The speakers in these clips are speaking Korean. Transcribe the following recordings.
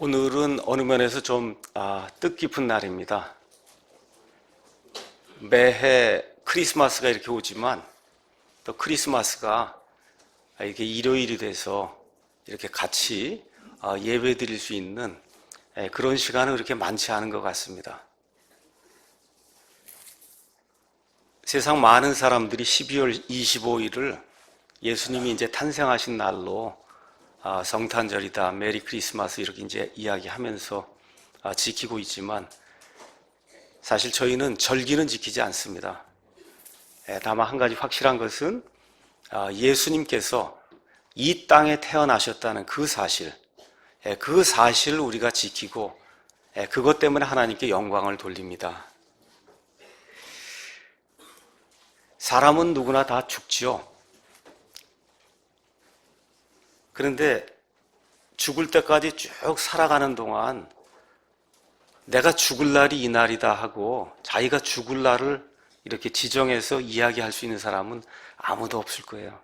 오늘은 어느 면에서 좀 뜻깊은 날입니다. 매해 크리스마스가 이렇게 오지만 또 크리스마스가 이렇게 일요일이 돼서 이렇게 같이 예배 드릴 수 있는 그런 시간은 그렇게 많지 않은 것 같습니다. 세상 많은 사람들이 12월 25일을 예수님이 이제 탄생하신 날로 성탄절이다, 메리 크리스마스 이렇게 이제 이야기하면서 지키고 있지만 사실 저희는 절기는 지키지 않습니다. 다만 한 가지 확실한 것은 예수님께서 이 땅에 태어나셨다는 그 사실을 우리가 지키고 그것 때문에 하나님께 영광을 돌립니다. 사람은 누구나 다 죽지요. 그런데 죽을 때까지 쭉 살아가는 동안 내가 죽을 날이 이 날이다 하고 자기가 죽을 날을 이렇게 지정해서 이야기할 수 있는 사람은 아무도 없을 거예요.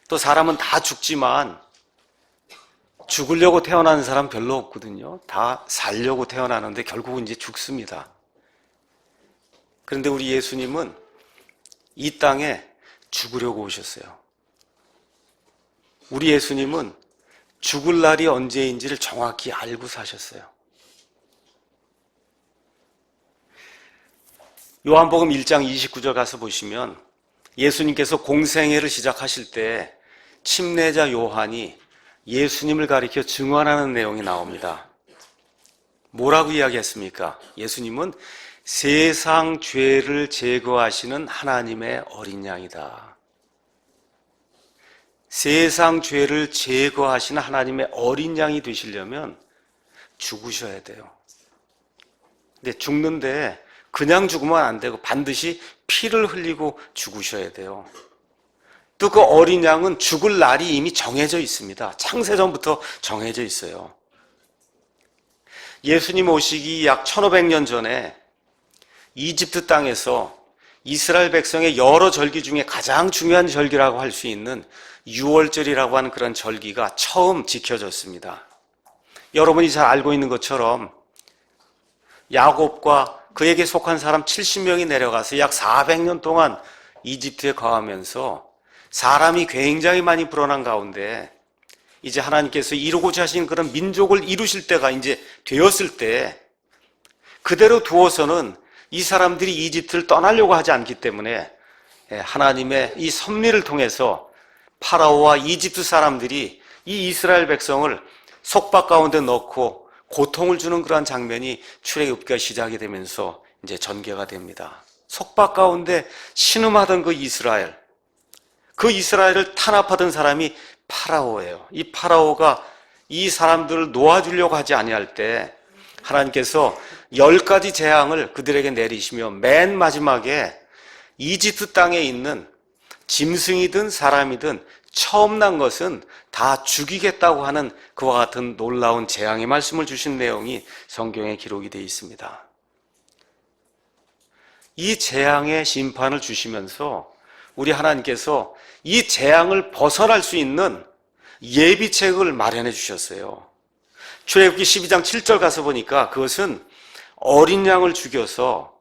또 사람은 다 죽지만 죽으려고 태어나는 사람 별로 없거든요. 다 살려고 태어나는데 결국은 이제 죽습니다. 그런데 우리 예수님은 이 땅에 죽으려고 오셨어요. 우리 예수님은 죽을 날이 언제인지를 정확히 알고 사셨어요. 요한복음 1장 29절 가서 보시면 예수님께서 공생애를 시작하실 때 침례자 요한이 예수님을 가리켜 증언하는 내용이 나옵니다. 뭐라고 이야기했습니까? 예수님은 세상 죄를 제거하시는 하나님의 어린 양이다. 세상 죄를 제거하시는 하나님의 어린 양이 되시려면 죽으셔야 돼요. 근데 죽는데 그냥 죽으면 안 되고 반드시 피를 흘리고 죽으셔야 돼요. 또 그 어린 양은 죽을 날이 이미 정해져 있습니다. 창세전부터 정해져 있어요. 예수님 오시기 약 1500년 전에 이집트 땅에서 이스라엘 백성의 여러 절기 중에 가장 중요한 절기라고 할 수 있는 유월절이라고 하는 그런 절기가 처음 지켜졌습니다. 여러분이 잘 알고 있는 것처럼 야곱과 그에게 속한 사람 70명이 내려가서 약 400년 동안 이집트에 거하면서 사람이 굉장히 많이 불어난 가운데 이제 하나님께서 이루고자 하신 그런 민족을 이루실 때가 이제 되었을 때 그대로 두어서는 이 사람들이 이집트를 떠나려고 하지 않기 때문에 하나님의 이 섭리를 통해서 파라오와 이집트 사람들이 이 이스라엘 백성을 속박 가운데 넣고 고통을 주는 그러한 장면이 출애굽기가 시작이 되면서 이제 전개가 됩니다. 속박 가운데 신음하던 그 이스라엘을 탄압하던 사람이 파라오예요. 이 파라오가 이 사람들을 놓아주려고 하지 아니할 때 하나님께서 10가지 재앙을 그들에게 내리시며 맨 마지막에 이집트 땅에 있는 짐승이든 사람이든 처음 난 것은 다 죽이겠다고 하는 그와 같은 놀라운 재앙의 말씀을 주신 내용이 성경에 기록이 되어 있습니다. 이 재앙의 심판을 주시면서 우리 하나님께서 이 재앙을 벗어날 수 있는 예비책을 마련해 주셨어요. 출애굽기 12장 7절 가서 보니까 그것은 어린 양을 죽여서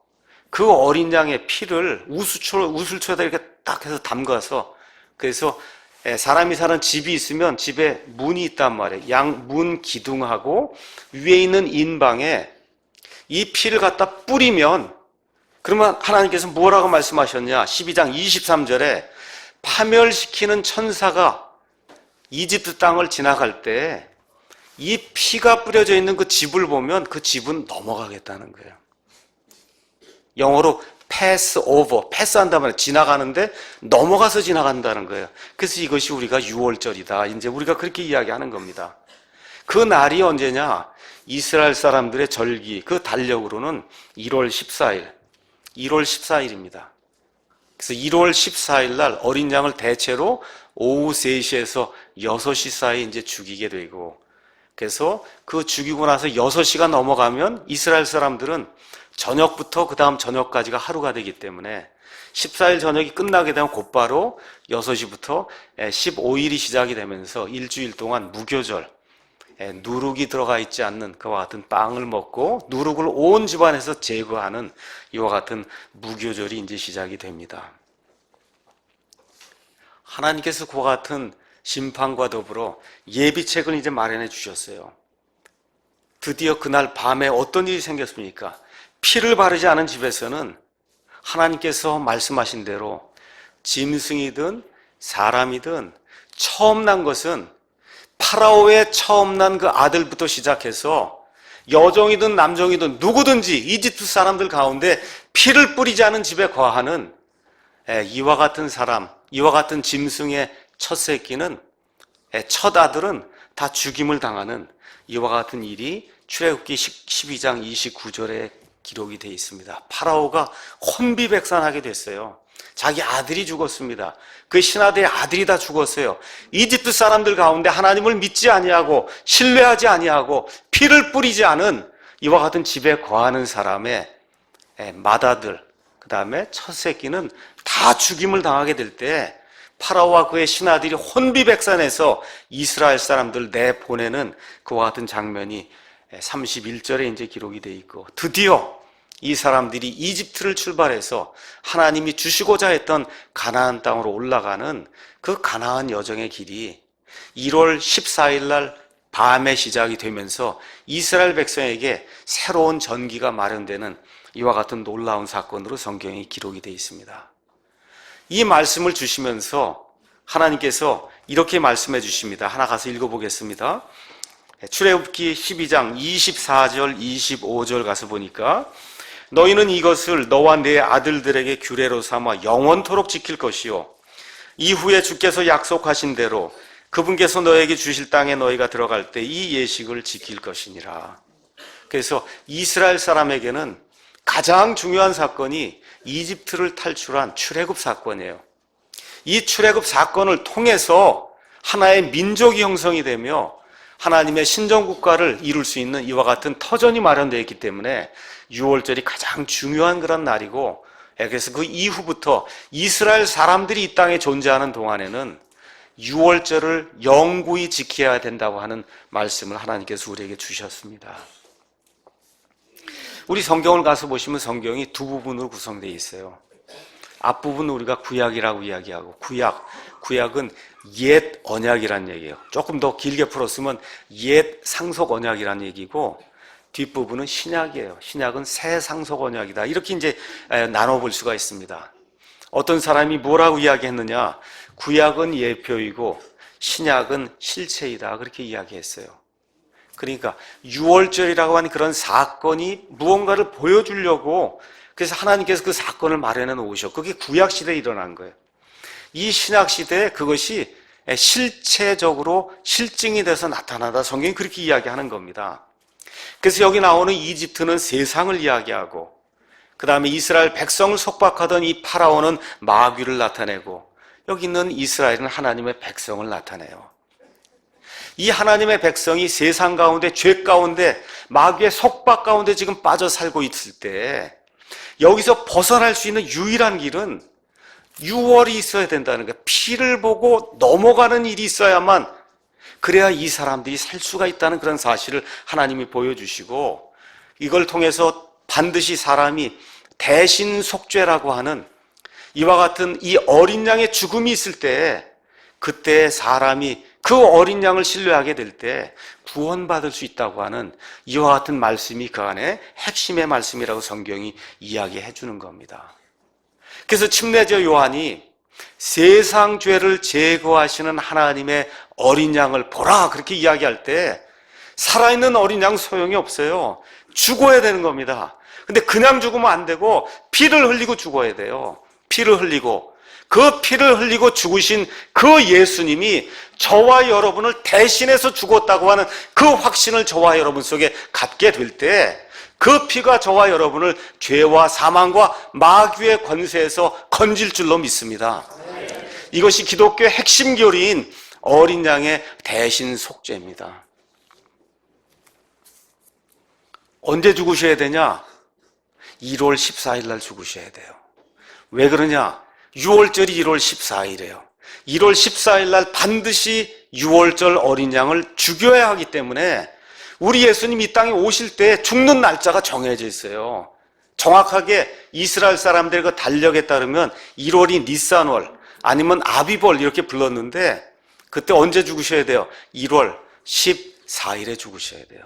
그 어린 양의 피를 우슬초에다 이렇게 딱 해서 담가서 그래서 사람이 사는 집이 있으면 집에 문이 있단 말이에요. 양 문 기둥하고 위에 있는 인방에 이 피를 갖다 뿌리면 그러면 하나님께서 뭐라고 말씀하셨냐? 12장 23절에 파멸시키는 천사가 이집트 땅을 지나갈 때 이 피가 뿌려져 있는 그 집을 보면 그 집은 넘어가겠다는 거예요. 영어로 패스 오버, 패스한다는 말이에요. 지나가는데 넘어가서 지나간다는 거예요. 그래서 이것이 우리가 유월절이다. 이제 우리가 그렇게 이야기하는 겁니다. 그 날이 언제냐? 이스라엘 사람들의 절기, 그 달력으로는 1월 14일입니다. 그래서 1월 14일 날 어린 양을 대체로 오후 3시에서 6시 사이에 이제 죽이게 되고 그래서 그 죽이고 나서 6시가 넘어가면 이스라엘 사람들은 저녁부터 그 다음 저녁까지가 하루가 되기 때문에 14일 저녁이 끝나게 되면 곧바로 6시부터 15일이 시작이 되면서 일주일 동안 무교절, 누룩이 들어가 있지 않는 그와 같은 빵을 먹고 누룩을 온 집안에서 제거하는 이와 같은 무교절이 이제 시작이 됩니다. 하나님께서 그와 같은 심판과 더불어 예비책을 이제 마련해 주셨어요. 드디어 그날 밤에 어떤 일이 생겼습니까? 피를 바르지 않은 집에서는 하나님께서 말씀하신 대로 짐승이든 사람이든 처음 난 것은 파라오의 처음 난 그 아들부터 시작해서 여종이든 남종이든 누구든지 이집트 사람들 가운데 피를 뿌리지 않은 집에 거하는 이와 같은 사람, 이와 같은 짐승의 첫 새끼는, 첫 아들은 다 죽임을 당하는 이와 같은 일이 출애굽기 12장 29절에 기록이 되어 있습니다. 파라오가 혼비백산하게 됐어요. 자기 아들이 죽었습니다. 그 신하들의 아들이 다 죽었어요. 이집트 사람들 가운데 하나님을 믿지 아니하고 신뢰하지 아니하고 피를 뿌리지 않은 이와 같은 집에 거하는 사람의 맏아들, 그 다음에 첫 새끼는 다 죽임을 당하게 될 때 파라오와 그의 신하들이 혼비백산해서 이스라엘 사람들 내보내는 그와 같은 장면이 31절에 이제 기록이 되어 있고, 드디어 이 사람들이 이집트를 출발해서 하나님이 주시고자 했던 가나안 땅으로 올라가는 그 가나안 여정의 길이 1월 14일 날 밤에 시작이 되면서 이스라엘 백성에게 새로운 전기가 마련되는 이와 같은 놀라운 사건으로 성경에 기록이 되어 있습니다. 이 말씀을 주시면서 하나님께서 이렇게 말씀해 주십니다. 하나 가서 읽어보겠습니다. 출애굽기 12장 24절 25절 가서 보니까, 너희는 이것을 너와 네 아들들에게 규례로 삼아 영원토록 지킬 것이요, 이후에 주께서 약속하신 대로 그분께서 너에게 주실 땅에 너희가 들어갈 때 이 예식을 지킬 것이니라. 그래서 이스라엘 사람에게는 가장 중요한 사건이 이집트를 탈출한 출애굽 사건이에요. 이 출애굽 사건을 통해서 하나의 민족이 형성이 되며 하나님의 신정국가를 이룰 수 있는 이와 같은 터전이 마련되어 있기 때문에 6월절이 가장 중요한 그런 날이고, 그래서 그 이후부터 이스라엘 사람들이 이 땅에 존재하는 동안에는 6월절을 영구히 지켜야 된다고 하는 말씀을 하나님께서 우리에게 주셨습니다. 우리 성경을 가서 보시면 성경이 두 부분으로 구성되어 있어요. 앞부분은 우리가 구약이라고 이야기하고, 구약은 옛 언약이란 얘기예요. 조금 더 길게 풀었으면 옛 상속 언약이란 얘기고, 뒷부분은 신약이에요. 신약은 새 상속 언약이다. 이렇게 이제 나눠볼 수가 있습니다. 어떤 사람이 뭐라고 이야기했느냐? 구약은 예표이고 신약은 실체이다. 그렇게 이야기했어요. 그러니까 6월절이라고 하는 그런 사건이 무언가를 보여주려고, 그래서 하나님께서 그 사건을 마련해 놓으셨고, 그게 구약시대에 일어난 거예요. 이 신약시대에 그것이 실체적으로 실증이 돼서 나타나다. 성경이 그렇게 이야기하는 겁니다. 그래서 여기 나오는 이집트는 세상을 이야기하고, 그 다음에 이스라엘 백성을 속박하던 이 파라오는 마귀를 나타내고, 여기 있는 이스라엘은 하나님의 백성을 나타내요. 이 하나님의 백성이 세상 가운데, 죄 가운데, 마귀의 속박 가운데 지금 빠져 살고 있을 때 여기서 벗어날 수 있는 유일한 길은 6월이 있어야 된다는 거예요. 피를 보고 넘어가는 일이 있어야만, 그래야 이 사람들이 살 수가 있다는 그런 사실을 하나님이 보여주시고, 이걸 통해서 반드시 사람이 대신 속죄라고 하는 이와 같은 이 어린 양의 죽음이 있을 때, 그때 사람이 그 어린 양을 신뢰하게 될 때 구원받을 수 있다고 하는 이와 같은 말씀이 그 안에 핵심의 말씀이라고 성경이 이야기해 주는 겁니다. 그래서 침례자 요한이 세상 죄를 제거하시는 하나님의 어린 양을 보라 그렇게 이야기할 때, 살아있는 어린 양 소용이 없어요. 죽어야 되는 겁니다. 근데 그냥 죽으면 안 되고 피를 흘리고 죽어야 돼요. 피를 흘리고, 그 피를 흘리고 죽으신 그 예수님이 저와 여러분을 대신해서 죽었다고 하는 그 확신을 저와 여러분 속에 갖게 될 때, 그 피가 저와 여러분을 죄와 사망과 마귀의 권세에서 건질 줄로 믿습니다. 이것이 기독교의 핵심 교리인 어린 양의 대신 속죄입니다. 언제 죽으셔야 되냐? 1월 14일 날 죽으셔야 돼요. 왜 그러냐? 6월절이 1월 14일이에요. 1월 14일 날 반드시 6월절 어린 양을 죽여야 하기 때문에 우리 예수님 이 땅에 오실 때 죽는 날짜가 정해져 있어요. 정확하게 이스라엘 사람들의 그 달력에 따르면 1월이 니산월 아니면 아비벌 이렇게 불렀는데 그때 언제 죽으셔야 돼요? 1월 14일에 죽으셔야 돼요.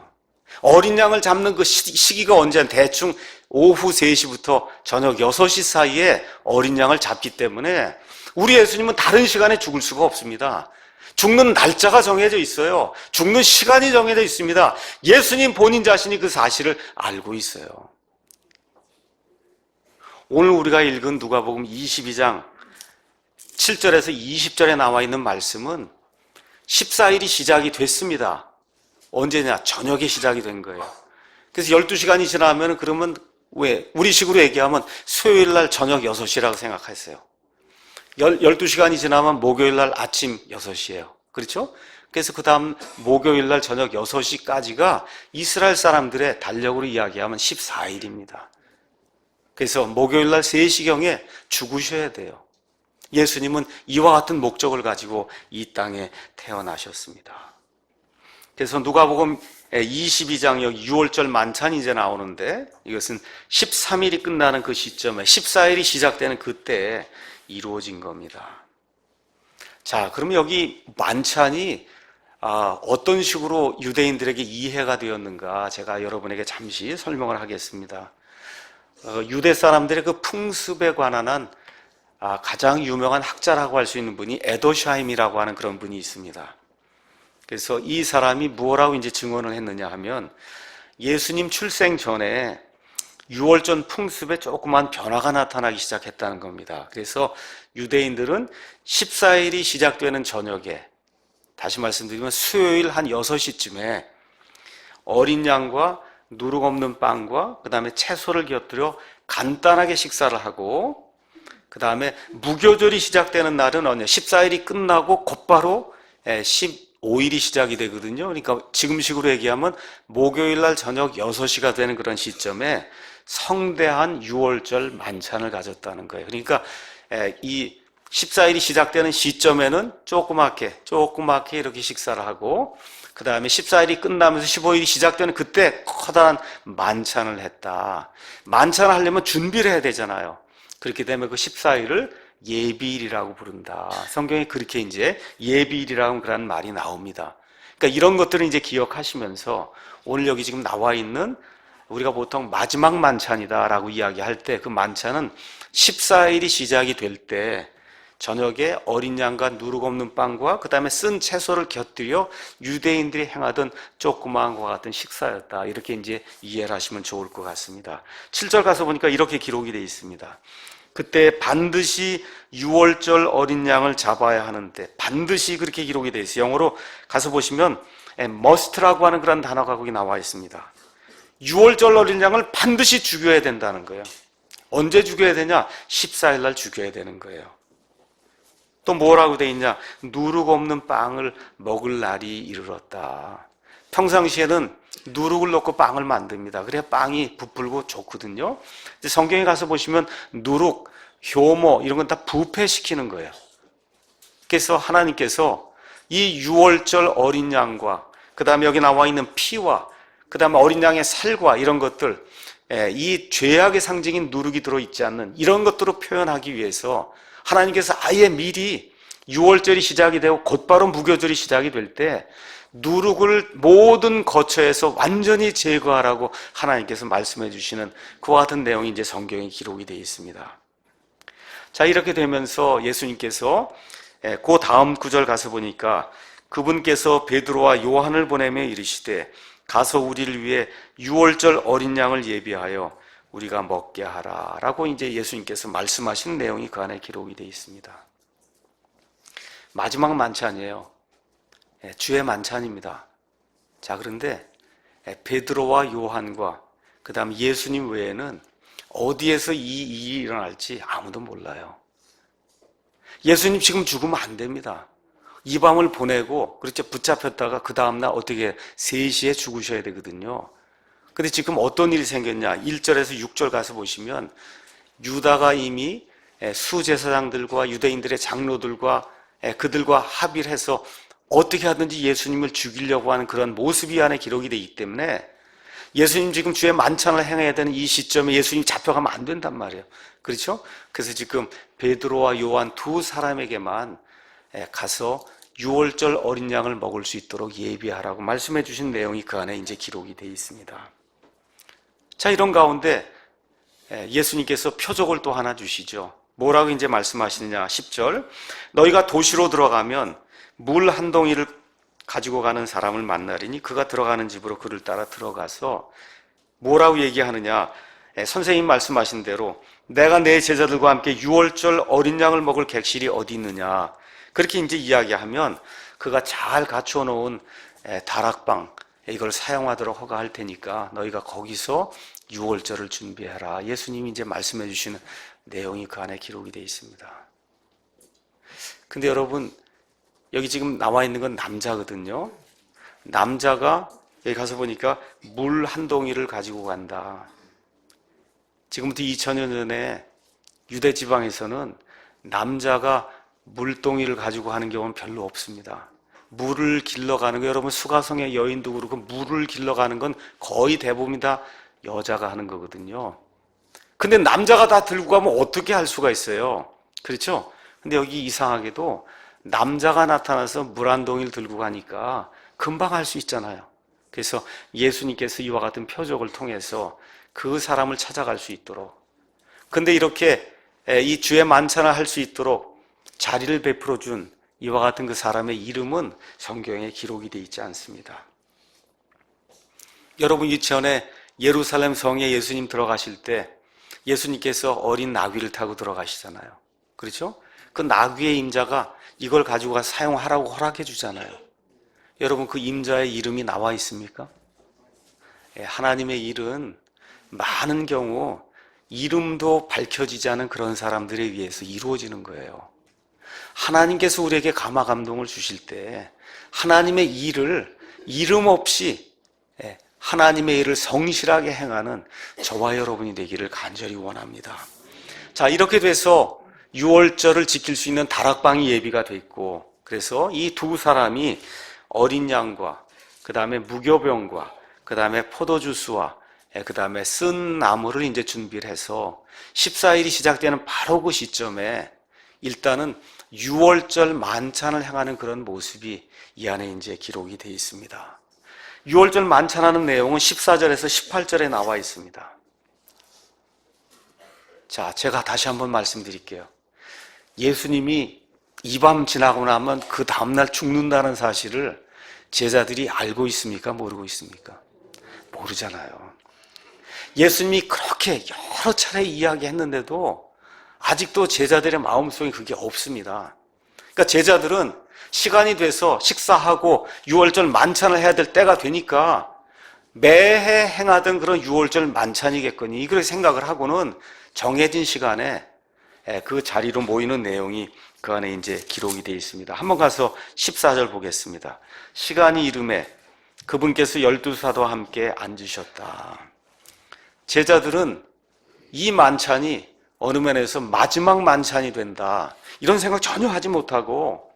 어린 양을 잡는 그 시기가 언제냐? 대충 오후 3시부터 저녁 6시 사이에 어린 양을 잡기 때문에 우리 예수님은 다른 시간에 죽을 수가 없습니다. 죽는 날짜가 정해져 있어요. 죽는 시간이 정해져 있습니다. 예수님 본인 자신이 그 사실을 알고 있어요. 오늘 우리가 읽은 누가복음 22장 7절에서 20절에 나와 있는 말씀은 14일이 시작이 됐습니다. 언제냐? 저녁에 시작이 된 거예요. 그래서 12시간이 지나면 그러면 왜? 우리식으로 얘기하면 수요일 날 저녁 6시라고 생각했어요. 12시간이 지나면 목요일 날 아침 6시예요. 그렇죠? 그래서 그 다음 목요일 날 저녁 6시까지가 이스라엘 사람들의 달력으로 이야기하면 14일입니다. 그래서 목요일 날 3시경에 죽으셔야 돼요. 예수님은 이와 같은 목적을 가지고 이 땅에 태어나셨습니다. 그래서 누가복음 22장 여기 6월절 만찬이 이제 나오는데 이것은 13일이 끝나는 그 시점에 14일이 시작되는 그때에 이루어진 겁니다. 자, 그러면 여기 만찬이 어떤 식으로 유대인들에게 이해가 되었는가 제가 여러분에게 잠시 설명을 하겠습니다. 유대 사람들의 그 풍습에 관한 한 가장 유명한 학자라고 할 수 있는 분이 에도샤임이라고 하는 그런 분이 있습니다. 그래서 이 사람이 뭐라고 이제 증언을 했느냐 하면 예수님 출생 전에 6월절 풍습에 조그만 변화가 나타나기 시작했다는 겁니다. 그래서 유대인들은 14일이 시작되는 저녁에 다시 말씀드리면 수요일 한 6시쯤에 어린 양과 누룩 없는 빵과 그 다음에 채소를 곁들여 간단하게 식사를 하고 그 다음에 무교절이 시작되는 날은 언제? 14일이 끝나고 곧바로 15일이 시작이 되거든요. 그러니까 지금식으로 얘기하면 목요일 날 저녁 6시가 되는 그런 시점에 성대한 6월절 만찬을 가졌다는 거예요. 그러니까 이 14일이 시작되는 시점에는 조그맣게 이렇게 식사를 하고 그 다음에 14일이 끝나면서 15일이 시작되는 그때 커다란 만찬을 했다. 만찬을 하려면 준비를 해야 되잖아요. 그렇기 때문에 그 14일을 예비일이라고 부른다. 성경에 그렇게 이제 예비일이라는 그런 말이 나옵니다. 그러니까 이런 것들을 이제 기억하시면서 오늘 여기 지금 나와 있는 우리가 보통 마지막 만찬이다라고 이야기할 때 그 만찬은 14일이 시작이 될 때 저녁에 어린 양과 누룩 없는 빵과 그 다음에 쓴 채소를 곁들여 유대인들이 행하던 조그마한 것과 같은 식사였다. 이렇게 이제 이해를 하시면 좋을 것 같습니다. 7절 가서 보니까 이렇게 기록이 되어 있습니다. 그때 반드시 6월절 어린 양을 잡아야 하는데 반드시 그렇게 기록이 되어 있어요. 영어로 가서 보시면 must라고 하는 그런 단어가 거기 나와 있습니다. 6월절 어린 양을 반드시 죽여야 된다는 거예요. 언제 죽여야 되냐? 14일 날 죽여야 되는 거예요. 또 뭐라고 되어 있냐? 누룩 없는 빵을 먹을 날이 이르렀다. 평상시에는 누룩을 넣고 빵을 만듭니다. 그래야 빵이 부풀고 좋거든요. 성경에 가서 보시면 누룩, 효모 이런 건 다 부패시키는 거예요. 그래서 하나님께서 이 6월절 어린 양과 그 다음에 여기 나와 있는 피와 그 다음에 어린 양의 살과 이런 것들 이 죄악의 상징인 누룩이 들어있지 않는 이런 것들을 표현하기 위해서 하나님께서 아예 미리 6월절이 시작이 되고 곧바로 무교절이 시작이 될 때 누룩을 모든 거처에서 완전히 제거하라고 하나님께서 말씀해 주시는 그와 같은 내용이 이제 성경에 기록이 되어 있습니다. 자, 이렇게 되면서 예수님께서 그 다음 구절 가서 보니까 그분께서 베드로와 요한을 보내며 이르시되 가서 우리를 위해 6월절 어린 양을 예비하여 우리가 먹게 하라 라고 이제 예수님께서 말씀하신 내용이 그 안에 기록이 되어 있습니다. 마지막 만찬이에요. 주의 만찬입니다. 자, 그런데 베드로와 요한과 그 다음 예수님 외에는 어디에서 이 일이 일어날지 아무도 몰라요. 예수님 지금 죽으면 안 됩니다. 이 밤을 보내고 그렇죠, 붙잡혔다가 그 다음날 어떻게 3시에 죽으셔야 되거든요. 근데 지금 어떤 일이 생겼냐? 1절에서 6절 가서 보시면 유다가 이미 수제사장들과 유대인들의 장로들과 그들과 합의를 해서 어떻게 하든지 예수님을 죽이려고 하는 그런 모습이 안에 기록이 되어 있기 때문에 예수님 지금 주의 만찬을 행해야 되는 이 시점에 예수님이 잡혀가면 안 된단 말이에요. 그렇죠? 그래서 지금 베드로와 요한 두 사람에게만 가서 유월절 어린 양을 먹을 수 있도록 예비하라고 말씀해 주신 내용이 그 안에 이제 기록이 되어 있습니다. 자, 이런 가운데 예수님께서 표적을 또 하나 주시죠. 뭐라고 이제 말씀하시느냐? 10절. 너희가 도시로 들어가면 물 한 동이를 가지고 가는 사람을 만나리니 그가 들어가는 집으로 그를 따라 들어가서 뭐라고 얘기하느냐? 선생님 말씀하신 대로 내가 내 제자들과 함께 유월절 어린 양을 먹을 객실이 어디 있느냐? 그렇게 이제 이야기하면 그가 잘 갖추어 놓은 다락방 이걸 사용하도록 허가할 테니까 너희가 거기서 유월절을 준비해라. 예수님이 이제 말씀해 주시는 내용이 그 안에 기록이 되어 있습니다. 근데 여러분, 여기 지금 나와 있는 건 남자거든요. 남자가 여기 가서 보니까 물 한 동이를 가지고 간다. 지금부터 2000여 년에 유대 지방에서는 남자가 물동이를 가지고 가는 경우는 별로 없습니다. 물을 길러가는 거, 여러분 수가성의 여인도 그렇고 물을 길러가는 건 거의 대부분 다 여자가 하는 거거든요. 근데 남자가 다 들고 가면 어떻게 할 수가 있어요? 그렇죠? 근데 여기 이상하게도 남자가 나타나서 물 한 동이를 들고 가니까 금방 할 수 있잖아요. 그래서 예수님께서 이와 같은 표적을 통해서 그 사람을 찾아갈 수 있도록, 근데 이렇게 이 주의 만찬을 할 수 있도록 자리를 베풀어 준 이와 같은 그 사람의 이름은 성경에 기록이 되어 있지 않습니다. 여러분, 유치원에 예루살렘 성에 예수님 들어가실 때 예수님께서 어린 나귀를 타고 들어가시잖아요. 그렇죠? 그 나귀의 임자가 이걸 가지고 가서 사용하라고 허락해 주잖아요. 여러분, 그 임자의 이름이 나와 있습니까? 하나님의 일은 많은 경우 이름도 밝혀지지 않은 그런 사람들에 의해서 이루어지는 거예요. 하나님께서 우리에게 감화 감동을 주실 때 하나님의 일을 이름 없이 하나님의 일을 성실하게 행하는 저와 여러분이 되기를 간절히 원합니다. 자, 이렇게 돼서 유월절을 지킬 수 있는 다락방이 예비가 돼 있고, 그래서 이 두 사람이 어린 양과 그 다음에 무교병과 그 다음에 포도주스와 그 다음에 쓴 나무를 이제 준비를 해서 14일이 시작되는 바로 그 시점에 일단은 유월절 만찬을 행하는 그런 모습이 이 안에 이제 기록이 되어 있습니다. 유월절 만찬하는 내용은 14절에서 18절에 나와 있습니다. 자, 제가 다시 한번 말씀드릴게요. 예수님이 이 밤 지나고 나면 그 다음날 죽는다는 사실을 제자들이 알고 있습니까? 모르고 있습니까? 모르잖아요. 예수님이 그렇게 여러 차례 이야기했는데도 아직도 제자들의 마음속에 그게 없습니다. 그러니까 제자들은 시간이 돼서 식사하고 유월절 만찬을 해야 될 때가 되니까 매해 행하던 그런 유월절 만찬이겠거니 이렇게 생각을 하고는 정해진 시간에 그 자리로 모이는 내용이 그 안에 이제 기록이 되어 있습니다. 한번 가서 14절 보겠습니다. 시간이 이름에 그분께서 12사도와 함께 앉으셨다. 제자들은 이 만찬이 어느 면에서 마지막 만찬이 된다, 이런 생각 전혀 하지 못하고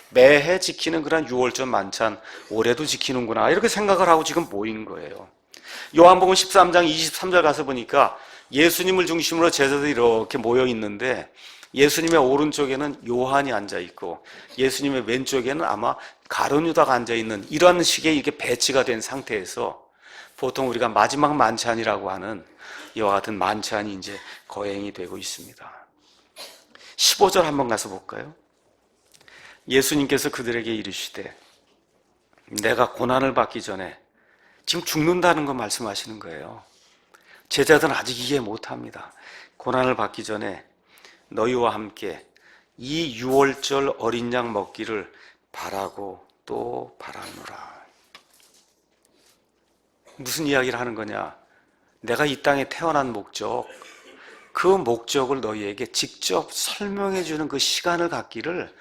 매해 지키는 그런 유월절 만찬 올해도 지키는구나 이렇게 생각을 하고 지금 모인 거예요. 요한복음 13장 23절 가서 보니까 예수님을 중심으로 제자들이 이렇게 모여 있는데 예수님의 오른쪽에는 요한이 앉아 있고 예수님의 왼쪽에는 아마 가룟 유다가 앉아 있는 이런 식의 이렇게 배치가 된 상태에서 보통 우리가 마지막 만찬이라고 하는 이와 같은 만찬이 이제 거행이 되고 있습니다. 15절 한번 가서 볼까요? 예수님께서 그들에게 이르시되, 내가 고난을 받기 전에, 지금 죽는다는 거 말씀하시는 거예요. 제자들은 아직 이해 못합니다. 고난을 받기 전에 너희와 함께 이 유월절 어린 양 먹기를 바라고 또 바라노라. 무슨 이야기를 하는 거냐? 내가 이 땅에 태어난 목적, 그 목적을 너희에게 직접 설명해 주는 그 시간을 갖기를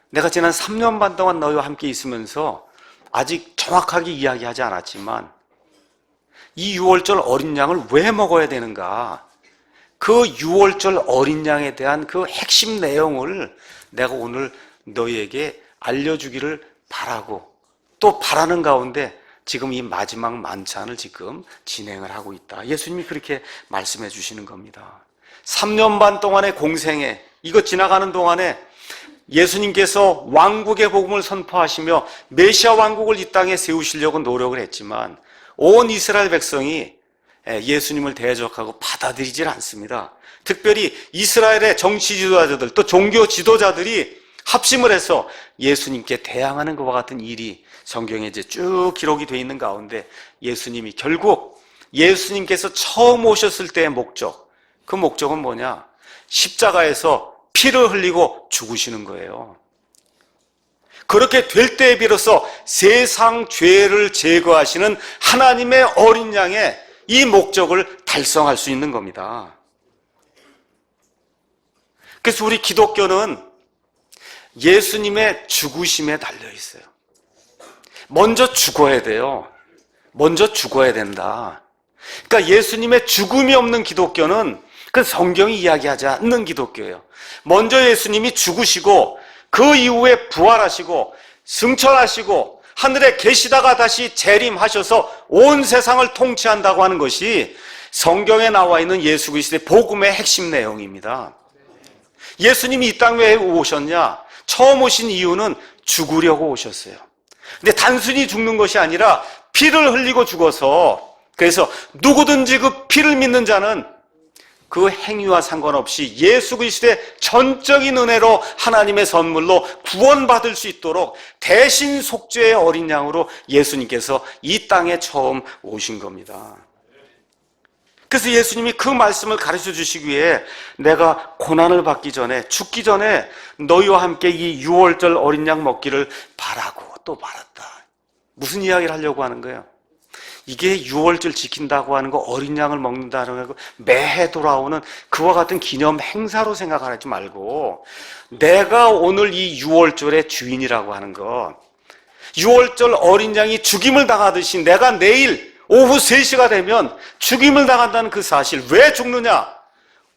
내가 지난 3년 반 동안 너희와 함께 있으면서 아직 정확하게 이야기하지 않았지만 이 유월절 어린 양을 왜 먹어야 되는가? 그 유월절 어린 양에 대한 그 핵심 내용을 내가 오늘 너희에게 알려주기를 바라고 또 바라는 가운데 지금 이 마지막 만찬을 지금 진행을 하고 있다. 예수님이 그렇게 말씀해 주시는 겁니다. 3년 반 동안의 공생애, 이거 지나가는 동안에 예수님께서 왕국의 복음을 선포하시며 메시아 왕국을 이 땅에 세우시려고 노력을 했지만 온 이스라엘 백성이 예수님을 대적하고 받아들이질 않습니다. 특별히 이스라엘의 정치 지도자들 또 종교 지도자들이 합심을 해서 예수님께 대항하는 것과 같은 일이 성경에 이제 쭉 기록이 되어 있는 가운데 예수님이 결국 예수님께서 처음 오셨을 때의 목적, 그 목적은 뭐냐? 십자가에서 피를 흘리고 죽으시는 거예요. 그렇게 될 때에 비로소 세상 죄를 제거하시는 하나님의 어린 양의 이 목적을 달성할 수 있는 겁니다. 그래서 우리 기독교는 예수님의 죽으심에 달려 있어요. 먼저 죽어야 돼요. 먼저 죽어야 된다. 그러니까 예수님의 죽음이 없는 기독교는 그 성경이 이야기하지 않는 기독교예요. 먼저 예수님이 죽으시고 그 이후에 부활하시고 승천하시고 하늘에 계시다가 다시 재림하셔서 온 세상을 통치한다고 하는 것이 성경에 나와 있는 예수 그리스도의 복음의 핵심 내용입니다. 예수님이 이 땅에 왜 오셨냐? 처음 오신 이유는 죽으려고 오셨어요. 근데 단순히 죽는 것이 아니라 피를 흘리고 죽어서, 그래서 누구든지 그 피를 믿는 자는 그 행위와 상관없이 예수 그리스도의 전적인 은혜로 하나님의 선물로 구원받을 수 있도록 대신 속죄의 어린 양으로 예수님께서 이 땅에 처음 오신 겁니다. 그래서 예수님이 그 말씀을 가르쳐 주시기 위해 내가 고난을 받기 전에, 죽기 전에 너희와 함께 이 유월절 어린 양 먹기를 바라고 또 바랐다. 무슨 이야기를 하려고 하는 거예요? 이게 유월절 지킨다고 하는 거, 어린 양을 먹는다는 거, 매해 돌아오는 그와 같은 기념 행사로 생각하지 말고 내가 오늘 이 유월절의 주인이라고 하는 거, 유월절 어린 양이 죽임을 당하듯이 내가 내일 오후 3시가 되면 죽임을 당한다는 그 사실, 왜 죽느냐?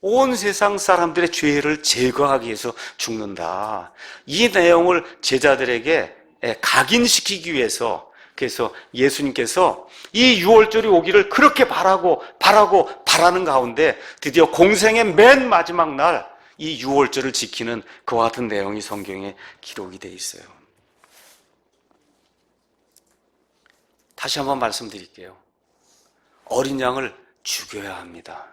온 세상 사람들의 죄를 제거하기 위해서 죽는다. 이 내용을 제자들에게 각인시키기 위해서, 그래서 예수님께서 이 유월절이 오기를 그렇게 바라는 가운데 드디어 공생의 맨 마지막 날 이 유월절을 지키는 그와 같은 내용이 성경에 기록이 되어 있어요. 다시 한번 말씀드릴게요. 어린 양을 죽여야 합니다.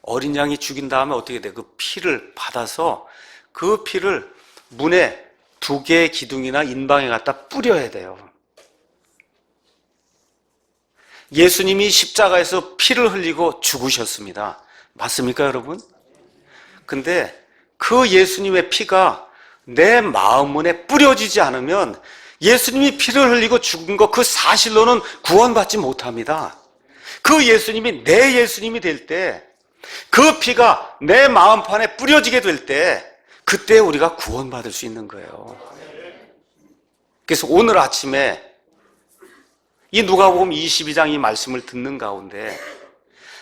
어린 양이 죽인 다음에 어떻게 돼? 그 피를 받아서 그 피를 문에 2개의 기둥이나 인방에 갖다 뿌려야 돼요. 예수님이 십자가에서 피를 흘리고 죽으셨습니다. 맞습니까, 여러분? 근데 그 예수님의 피가 내 마음 문에 뿌려지지 않으면 예수님이 피를 흘리고 죽은 것 그 사실로는 구원받지 못합니다. 그 예수님이 내 예수님이 될 때, 그 피가 내 마음판에 뿌려지게 될 때, 그때 우리가 구원받을 수 있는 거예요. 그래서 오늘 아침에 이 누가복음 22장 이 말씀을 듣는 가운데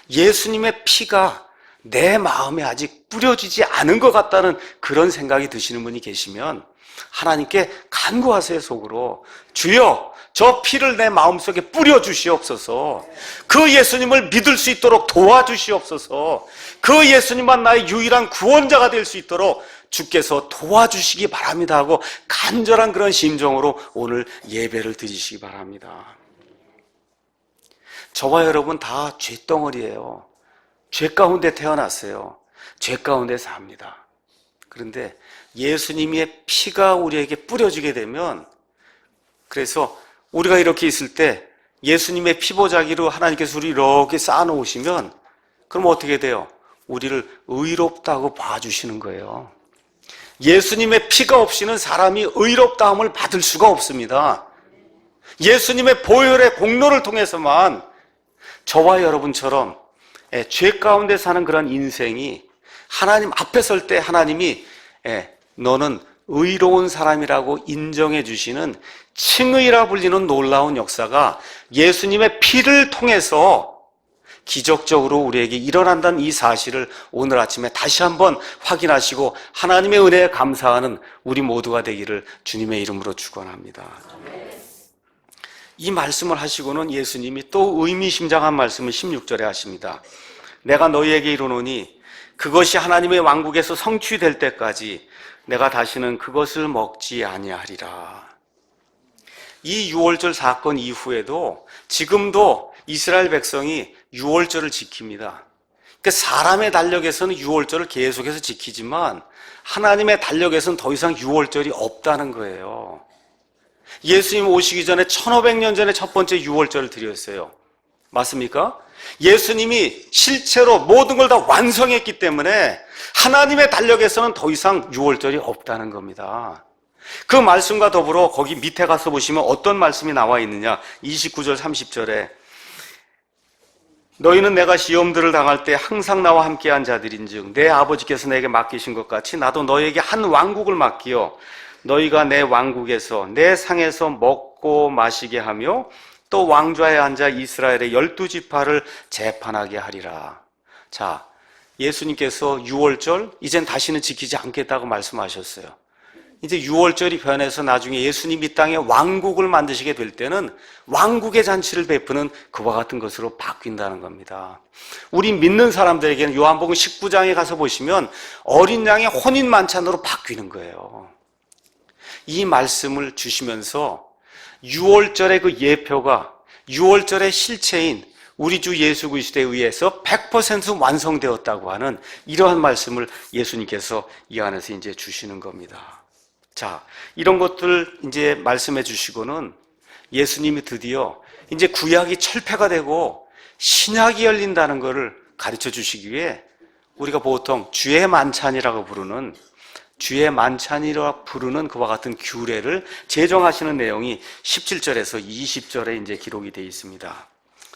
예수님의 피가 내 마음에 아직 뿌려지지 않은 것 같다는 그런 생각이 드시는 분이 계시면 하나님께 간구하세요. 속으로, 주여 저 피를 내 마음속에 뿌려주시옵소서. 그 예수님을 믿을 수 있도록 도와주시옵소서. 그 예수님만 나의 유일한 구원자가 될 수 있도록 주께서 도와주시기 바랍니다 하고 간절한 그런 심정으로 오늘 예배를 드리시기 바랍니다. 저와 여러분 다 죄덩어리예요. 죄 가운데 태어났어요. 죄 가운데 삽니다. 그런데 예수님의 피가 우리에게 뿌려지게 되면, 그래서 우리가 이렇게 있을 때 예수님의 피보자기로 하나님께서 우리 이렇게 쌓아놓으시면 그럼 어떻게 돼요? 우리를 의롭다고 봐주시는 거예요. 예수님의 피가 없이는 사람이 의롭다함을 받을 수가 없습니다. 예수님의 보혈의 공로를 통해서만 저와 여러분처럼 죄 가운데 사는 그런 인생이 하나님 앞에 설 때 하나님이 너는 의로운 사람이라고 인정해 주시는 칭의라 불리는 놀라운 역사가 예수님의 피를 통해서 기적적으로 우리에게 일어난다는 이 사실을 오늘 아침에 다시 한번 확인하시고 하나님의 은혜에 감사하는 우리 모두가 되기를 주님의 이름으로 축원합니다. 이 말씀을 하시고는 예수님이 또 의미심장한 말씀을 16절에 하십니다. 내가 너희에게 이르노니 그것이 하나님의 왕국에서 성취될 때까지 내가 다시는 그것을 먹지 아니하리라. 이 유월절 사건 이후에도 지금도 이스라엘 백성이 유월절을 지킵니다. 그러니까 사람의 달력에서는 유월절을 계속해서 지키지만 하나님의 달력에서는 더 이상 유월절이 없다는 거예요. 예수님 오시기 전에 1500년 전에 첫 번째 유월절을 드렸어요. 맞습니까? 예수님이 실제로 모든 걸 다 완성했기 때문에 하나님의 달력에서는 더 이상 유월절이 없다는 겁니다. 그 말씀과 더불어 거기 밑에 가서 보시면 어떤 말씀이 나와 있느냐. 29절 30절에 너희는 내가 시험들을 당할 때 항상 나와 함께한 자들인즉 내 아버지께서 내게 맡기신 것 같이 나도 너희에게 한 왕국을 맡기어 너희가 내 왕국에서 내 상에서 먹고 마시게 하며 또 왕좌에 앉아 이스라엘의 12지파를 재판하게 하리라. 자, 예수님께서 유월절 이젠 다시는 지키지 않겠다고 말씀하셨어요. 이제 유월절이 변해서 나중에 예수님 이 땅에 왕국을 만드시게 될 때는 왕국의 잔치를 베푸는 그와 같은 것으로 바뀐다는 겁니다. 우리 믿는 사람들에게는 요한복음 19장에 가서 보시면 어린 양의 혼인 만찬으로 바뀌는 거예요. 이 말씀을 주시면서 유월절의 그 예표가 유월절의 실체인 우리 주 예수 그리스도에 의해서 100% 완성되었다고 하는 이러한 말씀을 예수님께서 이 안에서 이제 주시는 겁니다. 자, 이런 것들 이제 말씀해 주시고는 예수님이 드디어 이제 구약이 철폐가 되고 신약이 열린다는 것을 가르쳐 주시기 위해 우리가 보통 주의 만찬이라고 부르는 그와 같은 규례를 제정하시는 내용이 17절에서 20절에 이제 기록이 되어 있습니다.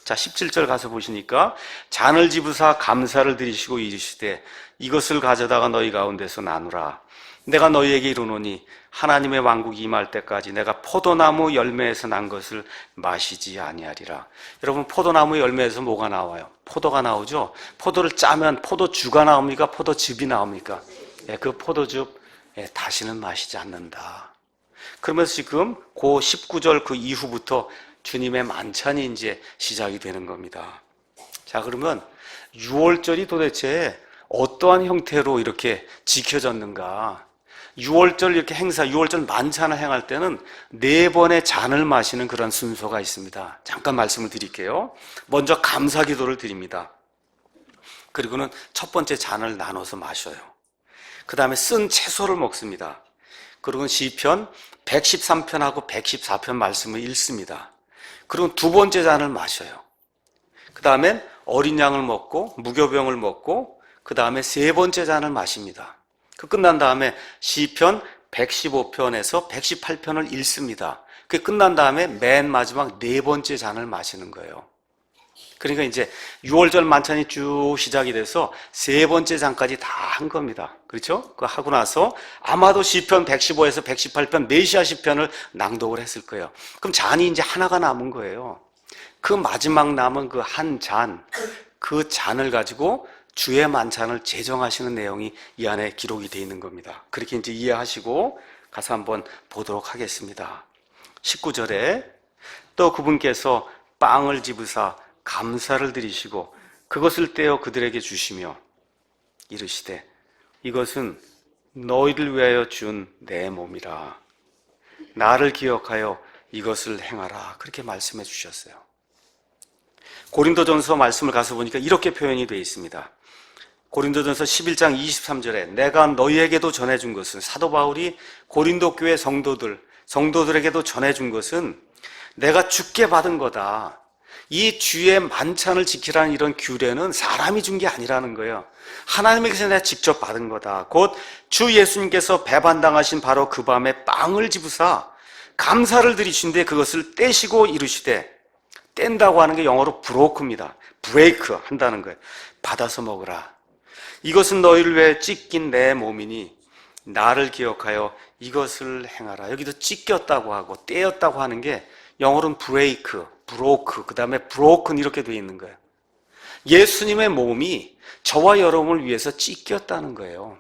자, 17절 가서 보시니까 잔을 집으사 감사를 드리시고 이르시되 이것을 가져다가 너희 가운데서 나누라. 내가 너희에게 이르노니 하나님의 왕국이 임할 때까지 내가 포도나무 열매에서 난 것을 마시지 아니하리라. 여러분, 포도나무 열매에서 뭐가 나와요? 포도가 나오죠? 포도를 짜면 포도주가 나옵니까? 포도즙이 나옵니까? 그 포도즙 다시는 마시지 않는다. 그러면서 지금 그 19절 그 이후부터 주님의 만찬이 이제 시작이 되는 겁니다. 자, 그러면 유월절이 도대체 어떠한 형태로 이렇게 지켜졌는가? 유월절 이렇게 행사, 유월절 만찬을 행할 때는 4번의 잔을 마시는 그런 순서가 있습니다. 잠깐 말씀을 드릴게요. 먼저 감사 기도를 드립니다. 그리고는 첫 번째 잔을 나눠서 마셔요. 그 다음에 쓴 채소를 먹습니다. 그리고 시편 113편하고 114편 말씀을 읽습니다. 그리고 두 번째 잔을 마셔요. 그 다음엔 어린 양을 먹고 무교병을 먹고 그 다음에 세 번째 잔을 마십니다. 그 끝난 다음에 시편 115편에서 118편을 읽습니다. 그 끝난 다음에 맨 마지막 네 번째 잔을 마시는 거예요. 그러니까 이제 6월절 만찬이 쭉 시작이 돼서 세 번째 장까지 다 한 겁니다. 그렇죠? 그거 하고 나서 아마도 시편 115에서 118편 메시아 시편을 낭독을 했을 거예요. 그럼 잔이 이제 하나가 남은 거예요. 그 마지막 남은 그 한 잔, 그 잔을 가지고 주의 만찬을 제정하시는 내용이 이 안에 기록이 되어 있는 겁니다. 그렇게 이제 이해하시고 가서 한번 보도록 하겠습니다. 19절에 또 그분께서 빵을 집으사 감사를 드리시고 그것을 떼어 그들에게 주시며 이르시되 이것은 너희를 위하여 준 내 몸이라. 나를 기억하여 이것을 행하라. 그렇게 말씀해 주셨어요. 고린도전서 말씀을 가서 보니까 이렇게 표현이 되어 있습니다. 고린도전서 11장 23절에 내가 너희에게도 전해준 것은, 사도 바울이 고린도 교회 성도들에게도 전해준 것은 내가 주께 받은 거다. 이 주의 만찬을 지키라는 이런 규례는 사람이 준 게 아니라는 거예요. 하나님에게서 내가 직접 받은 거다. 곧 주 예수님께서 배반당하신 바로 그 밤에 빵을 집으사 감사를 드리신데 그것을 떼시고 이르시되, 뗀다고 하는 게 영어로 브로크입니다. 브레이크 한다는 거예요. 받아서 먹으라. 이것은 너희를 위해 찢긴 내 몸이니 나를 기억하여 이것을 행하라. 여기도 찢겼다고 하고 떼었다고 하는 게 영어로는 브레이크, 브로크, 그 다음에 브로큰 이렇게 되어 있는 거예요. 예수님의 몸이 저와 여러분을 위해서 찢겼다는 거예요.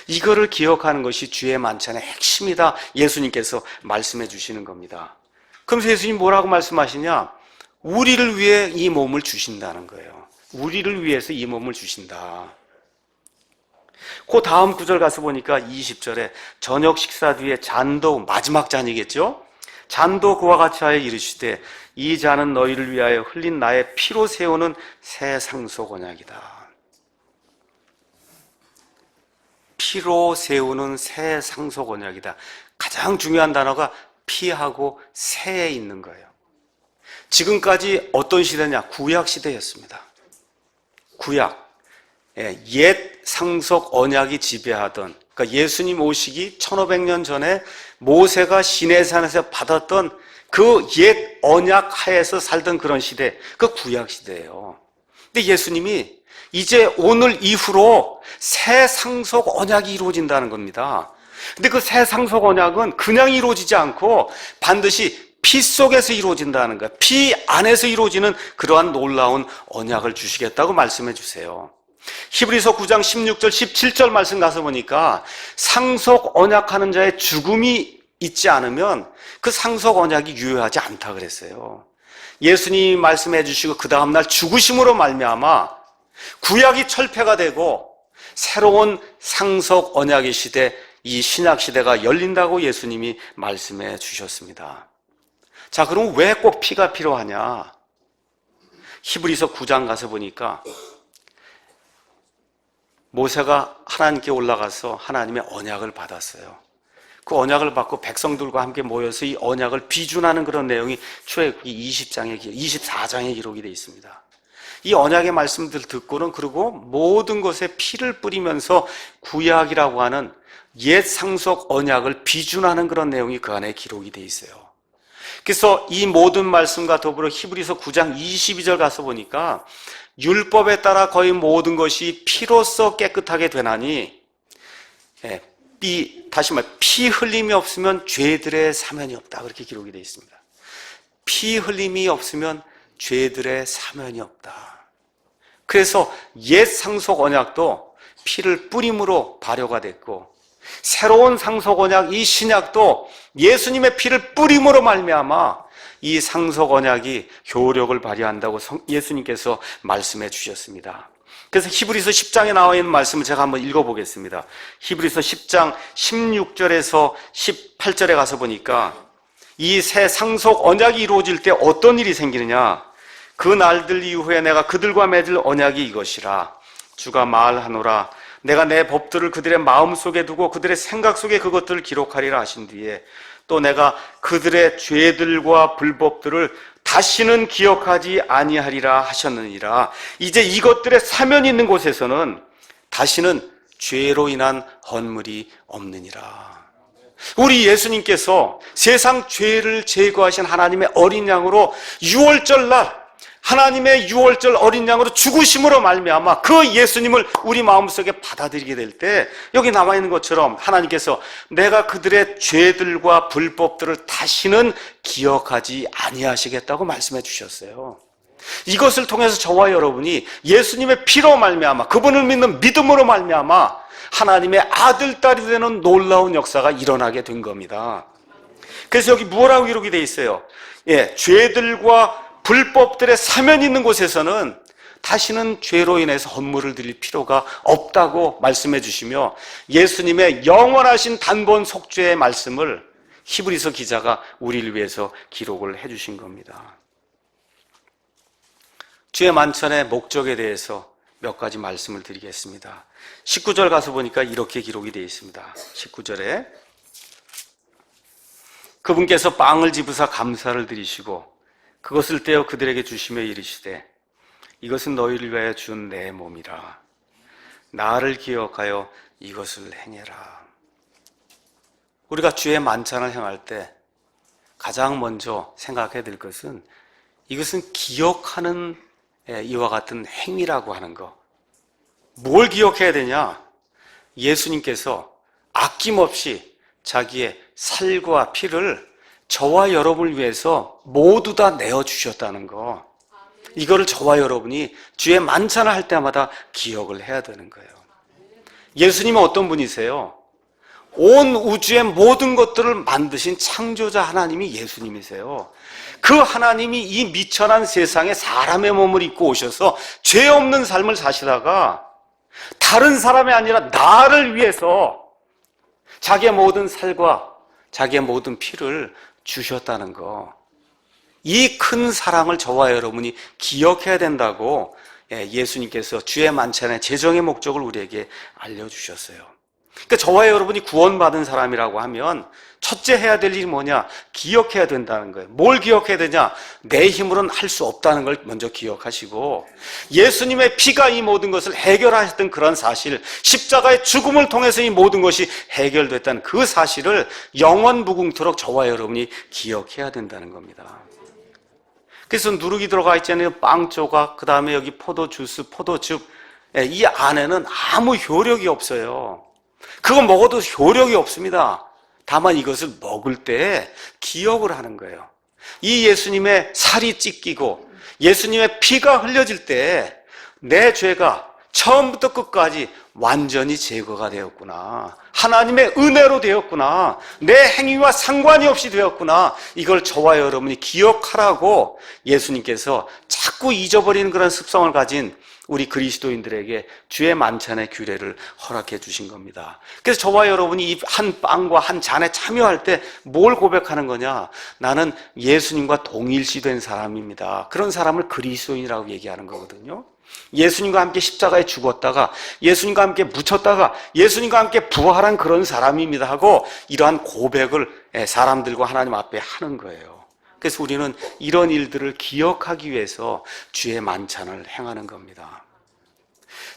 이거를 기억하는 것이 주의 만찬의 핵심이다. 예수님께서 말씀해 주시는 겁니다. 그럼 예수님 뭐라고 말씀하시냐? 우리를 위해 이 몸을 주신다는 거예요. 우리를 위해서 이 몸을 주신다. 그 다음 구절 가서 보니까 20절에 저녁 식사 뒤에 잔도, 마지막 잔이겠죠? 잔도 그와 같이 하여 이르시되 이 잔은 너희를 위하여 흘린 나의 피로 세우는 새 상속 언약이다. 피로 세우는 새 상속 언약이다. 가장 중요한 단어가 피하고 새에 있는 거예요. 지금까지 어떤 시대냐? 구약 시대였습니다. 구약. 옛 상속 언약이 지배하던, 그러니까 예수님 오시기 1500년 전에 모세가 시내산에서 받았던 그 옛 언약 하에서 살던 그런 시대, 그 구약 시대예요. 근데 예수님이 이제 오늘 이후로 새 상속 언약이 이루어진다는 겁니다. 근데 그 새 상속 언약은 그냥 이루어지지 않고 반드시 피 속에서 이루어진다는 거예요. 피 안에서 이루어지는 그러한 놀라운 언약을 주시겠다고 말씀해 주세요. 히브리서 9장 16절 17절 말씀 가서 보니까 상속 언약하는 자의 죽음이 있지 않으면 그 상속 언약이 유효하지 않다 그랬어요. 예수님이 말씀해 주시고 그 다음날 죽으심으로 말미암아 구약이 철폐가 되고 새로운 상속 언약의 시대, 이 신약 시대가 열린다고 예수님이 말씀해 주셨습니다. 자, 그럼 왜 꼭 피가 필요하냐? 히브리서 9장 가서 보니까 모세가 하나님께 올라가서 하나님의 언약을 받았어요. 그 언약을 받고 백성들과 함께 모여서 이 언약을 비준하는 그런 내용이 출애굽기 24장에 기록이 되어 있습니다. 이 언약의 말씀들 듣고는 그리고 모든 것에 피를 뿌리면서 구약이라고 하는 옛 상속 언약을 비준하는 그런 내용이 그 안에 기록이 되어 있어요. 그래서 이 모든 말씀과 더불어 히브리서 9장 22절 가서 보니까 율법에 따라 거의 모든 것이 피로써 깨끗하게 되나니, 다시 말해 피 흘림이 없으면 죄들의 사면이 없다, 그렇게 기록이 되어 있습니다. 피 흘림이 없으면 죄들의 사면이 없다. 그래서 옛 상속 언약도 피를 뿌림으로 발효가 됐고, 새로운 상속 언약 이 신약도 예수님의 피를 뿌림으로 말미암아 이 상속 언약이 효력을 발휘한다고 예수님께서 말씀해 주셨습니다. 그래서 히브리서 10장에 나와 있는 말씀을 제가 한번 읽어보겠습니다. 히브리서 10장 16절에서 18절에 가서 보니까 이 새 상속 언약이 이루어질 때 어떤 일이 생기느냐? 그 날들 이후에 내가 그들과 맺을 언약이 이것이라. 주가 말하노라. 내가 내 법들을 그들의 마음속에 두고 그들의 생각 속에 그것들을 기록하리라 하신 뒤에 또 내가 그들의 죄들과 불법들을 다시는 기억하지 아니하리라 하셨느니라. 이제 이것들의 사면이 있는 곳에서는 다시는 죄로 인한 헌물이 없느니라. 우리 예수님께서 세상 죄를 제거하신 하나님의 어린 양으로 6월절 날 하나님의 6월절 어린 양으로 죽으심으로 말미암아 그 예수님을 우리 마음속에 받아들이게 될 때 여기 나와 있는 것처럼 하나님께서 내가 그들의 죄들과 불법들을 다시는 기억하지 아니하시겠다고 말씀해 주셨어요. 이것을 통해서 저와 여러분이 예수님의 피로 말미암아 그분을 믿는 믿음으로 말미암아 하나님의 아들, 딸이 되는 놀라운 역사가 일어나게 된 겁니다. 그래서 여기 뭐라고 기록이 되어 있어요? 죄들과 불법들의 사면이 있는 곳에서는 다시는 죄로 인해서 헌물을 드릴 필요가 없다고 말씀해 주시며 예수님의 영원하신 단번 속죄의 말씀을 히브리서 기자가 우리를 위해서 기록을 해 주신 겁니다. 주의 만찬의 목적에 대해서 몇 가지 말씀을 드리겠습니다. 19절 가서 보니까 이렇게 기록이 되어 있습니다. 19절에 그분께서 빵을 집으사 감사를 드리시고 그것을 떼어 그들에게 주시며 이르시되 이것은 너희를 위하여 준 내 몸이라. 나를 기억하여 이것을 행해라. 우리가 주의 만찬을 행할 때 가장 먼저 생각해야 될 것은 이것은 기억하는 이와 같은 행위라고 하는 거. 뭘 기억해야 되냐? 예수님께서 아낌없이 자기의 살과 피를 저와 여러분을 위해서 모두 다 내어주셨다는 거, 이거를 저와 여러분이 주의 만찬을 할 때마다 기억을 해야 되는 거예요. 예수님은 어떤 분이세요? 온 우주의 모든 것들을 만드신 창조자 하나님이 예수님이세요. 그 하나님이 이 미천한 세상에 사람의 몸을 입고 오셔서 죄 없는 삶을 사시다가 다른 사람이 아니라 나를 위해서 자기의 모든 살과 자기의 모든 피를 주셨다는 거, 이 큰 사랑을 저와 여러분이 기억해야 된다고 예수님께서 주의 만찬의 제정의 목적을 우리에게 알려주셨어요. 그러니까 저와 여러분이 구원받은 사람이라고 하면 첫째 해야 될 일이 뭐냐? 기억해야 된다는 거예요. 뭘 기억해야 되냐? 내 힘으로는 할 수 없다는 걸 먼저 기억하시고, 예수님의 피가 이 모든 것을 해결하셨던 그런 사실, 십자가의 죽음을 통해서 이 모든 것이 해결됐다는 그 사실을 영원 무궁토록 저와 여러분이 기억해야 된다는 겁니다. 그래서 누룩이 들어가 있잖아요. 빵 조각, 그 다음에 여기 포도주스, 포도즙, 이 안에는 아무 효력이 없어요. 그거 먹어도 효력이 없습니다. 다만 이것을 먹을 때 기억을 하는 거예요. 이 예수님의 살이 찢기고 예수님의 피가 흘려질 때 내 죄가 처음부터 끝까지 완전히 제거가 되었구나, 하나님의 은혜로 되었구나, 내 행위와 상관이 없이 되었구나, 이걸 저와 여러분이 기억하라고 예수님께서 자꾸 잊어버리는 그런 습성을 가진 우리 그리스도인들에게 주의 만찬의 규례를 허락해 주신 겁니다. 그래서 저와 여러분이 이 한 빵과 한 잔에 참여할 때 뭘 고백하는 거냐? 나는 예수님과 동일시된 사람입니다. 그런 사람을 그리스도인이라고 얘기하는 거거든요. 예수님과 함께 십자가에 죽었다가 예수님과 함께 묻혔다가 예수님과 함께 부활한 그런 사람입니다 하고 이러한 고백을 사람들과 하나님 앞에 하는 거예요. 그래서 우리는 이런 일들을 기억하기 위해서 주의 만찬을 행하는 겁니다.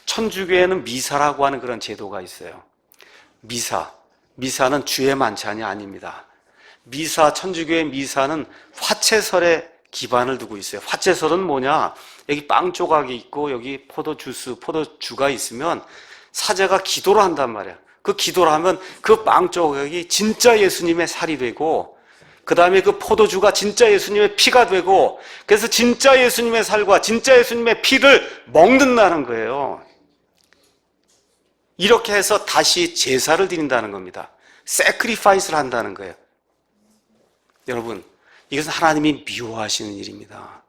천주교에는 미사라고 하는 그런 제도가 있어요. 미사는 주의 만찬이 아닙니다. 천주교의 미사는 화채설에 기반을 두고 있어요. 화채설은 뭐냐? 여기 빵 조각이 있고 여기 포도주가 있으면 사제가 기도를 한단 말이에요. 그 기도를 하면 그 빵 조각이 진짜 예수님의 살이 되고, 그 다음에 그 포도주가 진짜 예수님의 피가 되고, 그래서 진짜 예수님의 살과 진짜 예수님의 피를 먹는다는 거예요. 이렇게 해서 다시 제사를 드린다는 겁니다. sacrifice를 한다는 거예요. 여러분, 이것은 하나님이 미워하시는 일입니다.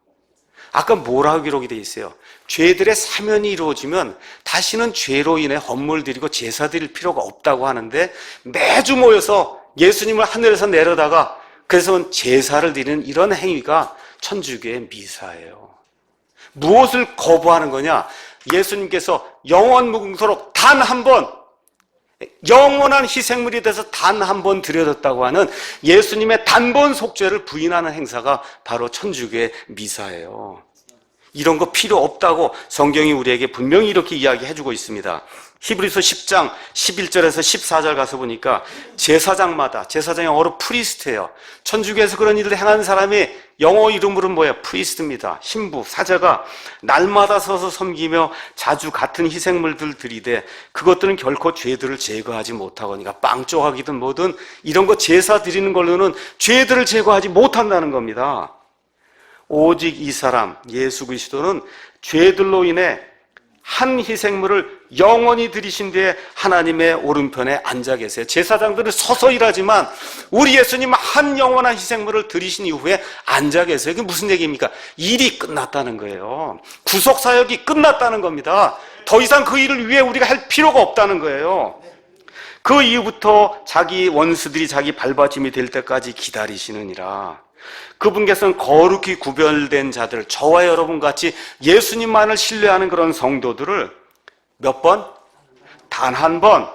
아까 뭐라고 기록이 되어 있어요? 죄들의 사면이 이루어지면 다시는 죄로 인해 헌물 드리고 제사 드릴 필요가 없다고 하는데, 매주 모여서 예수님을 하늘에서 내려다가 그래서 제사를 드리는 이런 행위가 천주교의 미사예요. 무엇을 거부하는 거냐? 예수님께서 영원 무궁토록 단 한 번, 영원한 희생물이 돼서 단 한 번 드려졌다고 하는 예수님의 단번 속죄를 부인하는 행사가 바로 천주교의 미사예요. 이런 거 필요 없다고 성경이 우리에게 분명히 이렇게 이야기해주고 있습니다. 히브리서 10장 11절에서 14절 가서 보니까 제사장의 영어로 프리스트예요. 천주교에서 그런 일을 행하는 사람이 영어 이름으로는 뭐예요? 프리스트입니다. 신부, 사제가 날마다 서서 섬기며 자주 같은 희생물들 드리되 그것들은 결코 죄들을 제거하지 못하거니와 빵 조각이든 뭐든 이런 거 제사 드리는 걸로는 죄들을 제거하지 못한다는 겁니다. 오직 이 사람 예수 그리스도는 죄들로 인해 한 희생물을 영원히 드리신 뒤에 하나님의 오른편에 앉아 계세요. 제사장들은 서서 일하지만 우리 예수님은 한 영원한 희생물을 드리신 이후에 앉아 계세요. 그게 무슨 얘기입니까? 일이 끝났다는 거예요. 구속사역이 끝났다는 겁니다. 더 이상 그 일을 위해 우리가 할 필요가 없다는 거예요. 그 이후부터 자기 원수들이 자기 발받침이 될 때까지 기다리시느니라. 그분께서는 거룩히 구별된 자들, 저와 여러분같이 예수님만을 신뢰하는 그런 성도들을 몇 번? 단 한 번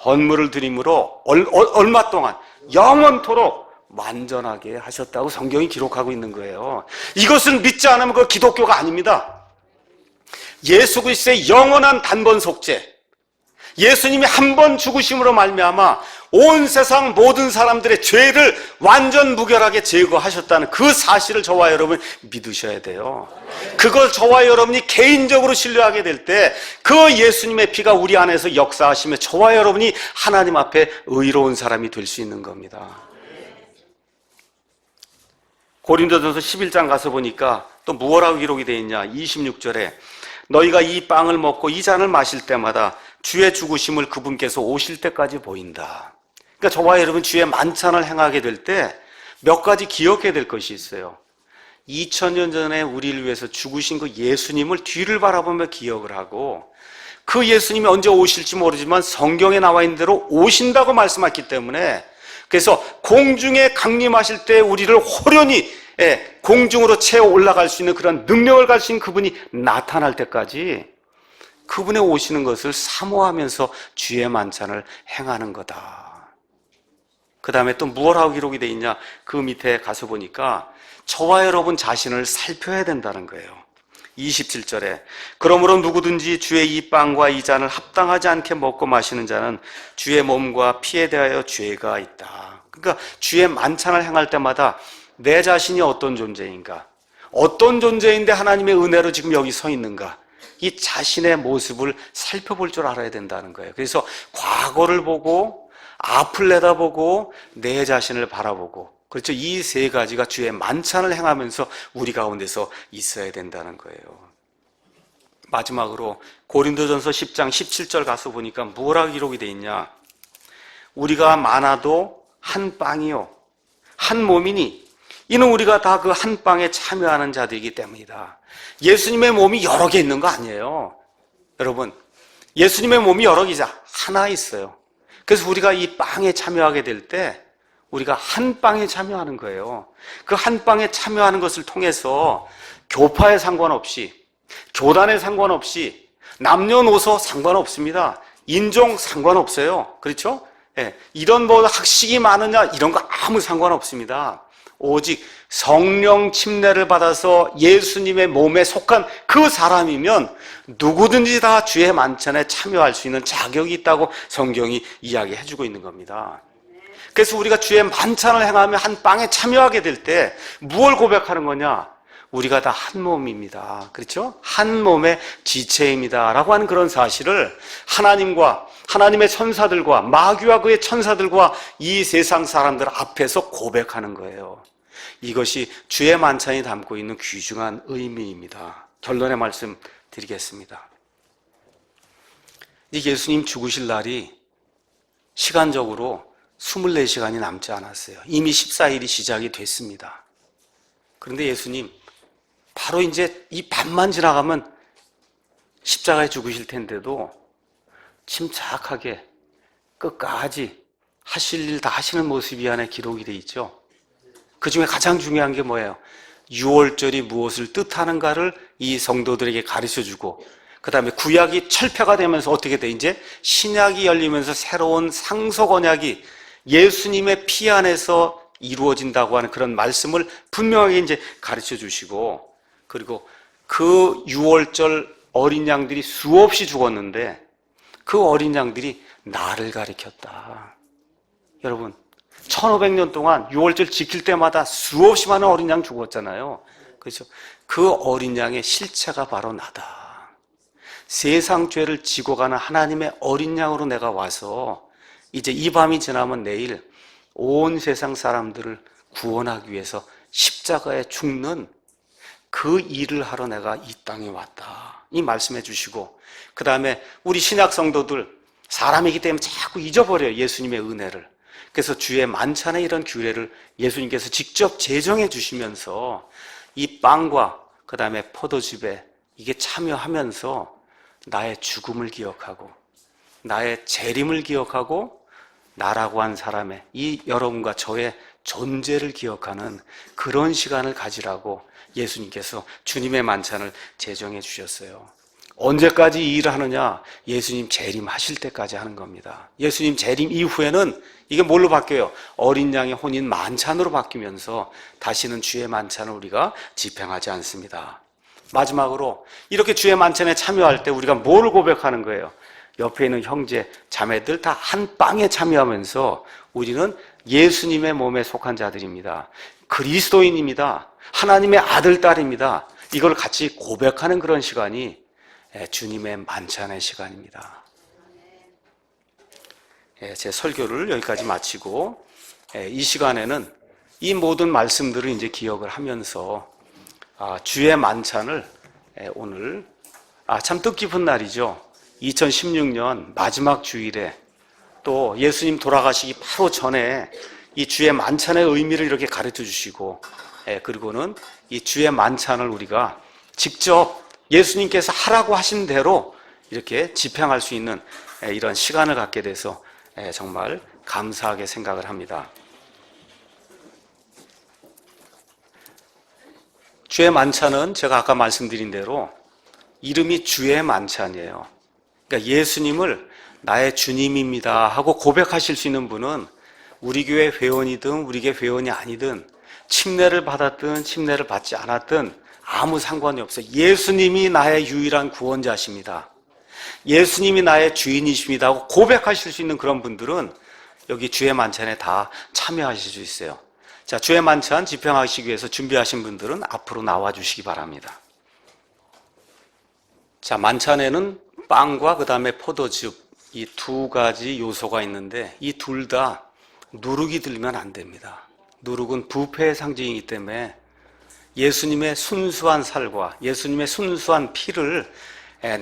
헌물을 드림으로 얼마 동안? 영원토록 완전하게 하셨다고 성경이 기록하고 있는 거예요. 이것을 믿지 않으면 그 기독교가 아닙니다. 예수 그리스도의 영원한 단번 속죄, 예수님이 한 번 죽으심으로 말미암아 온 세상 모든 사람들의 죄를 완전 무결하게 제거하셨다는 그 사실을 저와 여러분 믿으셔야 돼요. 그걸 저와 여러분이 개인적으로 신뢰하게 될 때 그 예수님의 피가 우리 안에서 역사하시며 저와 여러분이 하나님 앞에 의로운 사람이 될 수 있는 겁니다. 고린도전서 11장 가서 보니까 또 무엇라고 기록이 되어 있냐? 26절에 너희가 이 빵을 먹고 이 잔을 마실 때마다 주의 죽으심을 그분께서 오실 때까지 보인다. 그러니까 저와 여러분 주의 만찬을 행하게 될 때 몇 가지 기억해야 될 것이 있어요. 2000년 전에 우리를 위해서 죽으신 그 예수님을 뒤를 바라보며 기억을 하고 그 예수님이 언제 오실지 모르지만 성경에 나와 있는 대로 오신다고 말씀했기 때문에 그래서 공중에 강림하실 때 우리를 호련히 공중으로 채워 올라갈 수 있는 그런 능력을 가진 그분이 나타날 때까지 그분의 오시는 것을 사모하면서 주의 만찬을 행하는 거다. 그 다음에 또 무엇하고 기록이 되어 있냐? 그 밑에 가서 보니까 저와 여러분 자신을 살펴야 된다는 거예요. 27절에 그러므로 누구든지 주의 이 빵과 이 잔을 합당하지 않게 먹고 마시는 자는 주의 몸과 피에 대하여 죄가 있다. 그러니까 주의 만찬을 행할 때마다 내 자신이 어떤 존재인가, 어떤 존재인데 하나님의 은혜로 지금 여기 서 있는가, 이 자신의 모습을 살펴볼 줄 알아야 된다는 거예요. 그래서 과거를 보고 앞을 내다보고 내 자신을 바라보고, 그렇죠. 이 세 가지가 주의 만찬을 행하면서 우리 가운데서 있어야 된다는 거예요. 마지막으로 고린도전서 10장 17절 가서 보니까 뭐라고 기록이 되어 있냐? 우리가 많아도 한 빵이요 한 몸이니 이는 우리가 다 그 한 빵에 참여하는 자들이기 때문이다. 예수님의 몸이 여러 개 있는 거 아니에요. 여러분, 예수님의 몸이 여러 개자 하나 있어요. 그래서 우리가 이 빵에 참여하게 될 때 우리가 한 빵에 참여하는 거예요. 그 한 빵에 참여하는 것을 통해서 교파에 상관없이, 교단에 상관없이, 남녀노소 상관없습니다. 인종 상관없어요. 그렇죠? 이런 뭐 학식이 많으냐 이런 거 아무 상관없습니다. 오직 성령 침례를 받아서 예수님의 몸에 속한 그 사람이면 누구든지 다 주의 만찬에 참여할 수 있는 자격이 있다고 성경이 이야기해주고 있는 겁니다. 그래서 우리가 주의 만찬을 행하며 한 빵에 참여하게 될 때 무엇을 고백하는 거냐? 우리가 다 한 몸입니다. 그렇죠? 한 몸의 지체입니다 라고 하는 그런 사실을 하나님과 하나님의 천사들과 마귀와 그의 천사들과 이 세상 사람들 앞에서 고백하는 거예요. 이것이 주의 만찬이 담고 있는 귀중한 의미입니다. 결론의 말씀 드리겠습니다. 예수님 죽으실 날이 시간적으로 24시간이 남지 않았어요. 이미 14일이 시작이 됐습니다. 그런데 예수님 바로 이제 이 밤만 지나가면 십자가에 죽으실 텐데도 침착하게 끝까지 하실 일 다 하시는 모습이 안에 기록이 되어 있죠. 그 중에 가장 중요한 게 뭐예요? 6월절이 무엇을 뜻하는가를 이 성도들에게 가르쳐주고, 그 다음에 구약이 철폐가 되면서 어떻게 돼? 이제 신약이 열리면서 새로운 상속 언약이 예수님의 피 안에서 이루어진다고 하는 그런 말씀을 분명하게 이제 가르쳐 주시고, 그리고 그 6월절 어린 양들이 수없이 죽었는데 그 어린 양들이 나를 가리켰다. 여러분, 1500년 동안 6월절 지킬 때마다 수없이 많은 어린 양 죽었잖아요. 그렇죠? 그 어린 양의 실체가 바로 나다. 세상 죄를 지고 가는 하나님의 어린 양으로 내가 와서 이제 이 밤이 지나면 내일 온 세상 사람들을 구원하기 위해서 십자가에 죽는 그 일을 하러 내가 이 땅에 왔다. 이 말씀해 주시고, 그 다음에 우리 신약 성도들 사람이기 때문에 자꾸 잊어버려요. 예수님의 은혜를. 그래서 주의 만찬의 이런 규례를 예수님께서 직접 제정해 주시면서 이 빵과 그 다음에 포도즙에 이게 참여하면서 나의 죽음을 기억하고 나의 재림을 기억하고 나라고 한 사람의 이 여러분과 저의 존재를 기억하는 그런 시간을 가지라고 예수님께서 주님의 만찬을 제정해 주셨어요. 언제까지 이 일을 하느냐? 예수님 재림하실 때까지 하는 겁니다. 예수님 재림 이후에는 이게 뭘로 바뀌어요? 어린 양의 혼인 만찬으로 바뀌면서 다시는 주의 만찬을 우리가 집행하지 않습니다. 마지막으로 이렇게 주의 만찬에 참여할 때 우리가 뭘 고백하는 거예요? 옆에 있는 형제, 자매들 다 한 빵에 참여하면서 우리는 예수님의 몸에 속한 자들입니다. 그리스도인입니다. 하나님의 아들, 딸입니다. 이걸 같이 고백하는 그런 시간이 주님의 만찬의 시간입니다. 제 설교를 여기까지 마치고 이 시간에는 이 모든 말씀들을 이제 기억을 하면서 주의 만찬을 오늘 참 뜻깊은 날이죠. 2016년 마지막 주일에 또 예수님 돌아가시기 바로 전에 이 주의 만찬의 의미를 이렇게 가르쳐 주시고 그리고는 이 주의 만찬을 우리가 직접 예수님께서 하라고 하신 대로 이렇게 집행할 수 있는 이런 시간을 갖게 돼서 정말 감사하게 생각을 합니다. 주의 만찬은 제가 아까 말씀드린 대로 이름이 주의 만찬이에요. 그러니까 예수님을 나의 주님입니다 하고 고백하실 수 있는 분은 우리 교회 회원이든 우리 교회 회원이 아니든 침례를 받았든 침례를 받지 않았든 아무 상관이 없어요. 예수님이 나의 유일한 구원자십니다. 예수님이 나의 주인이십니다 하고 고백하실 수 있는 그런 분들은 여기 주의 만찬에 다 참여하실 수 있어요. 자, 주의 만찬 집행하시기 위해서 준비하신 분들은 앞으로 나와 주시기 바랍니다. 자, 만찬에는 빵과 그 다음에 포도즙 이 두 가지 요소가 있는데 이 둘 다 누룩이 들면 안 됩니다. 누룩은 부패의 상징이기 때문에 예수님의 순수한 살과 예수님의 순수한 피를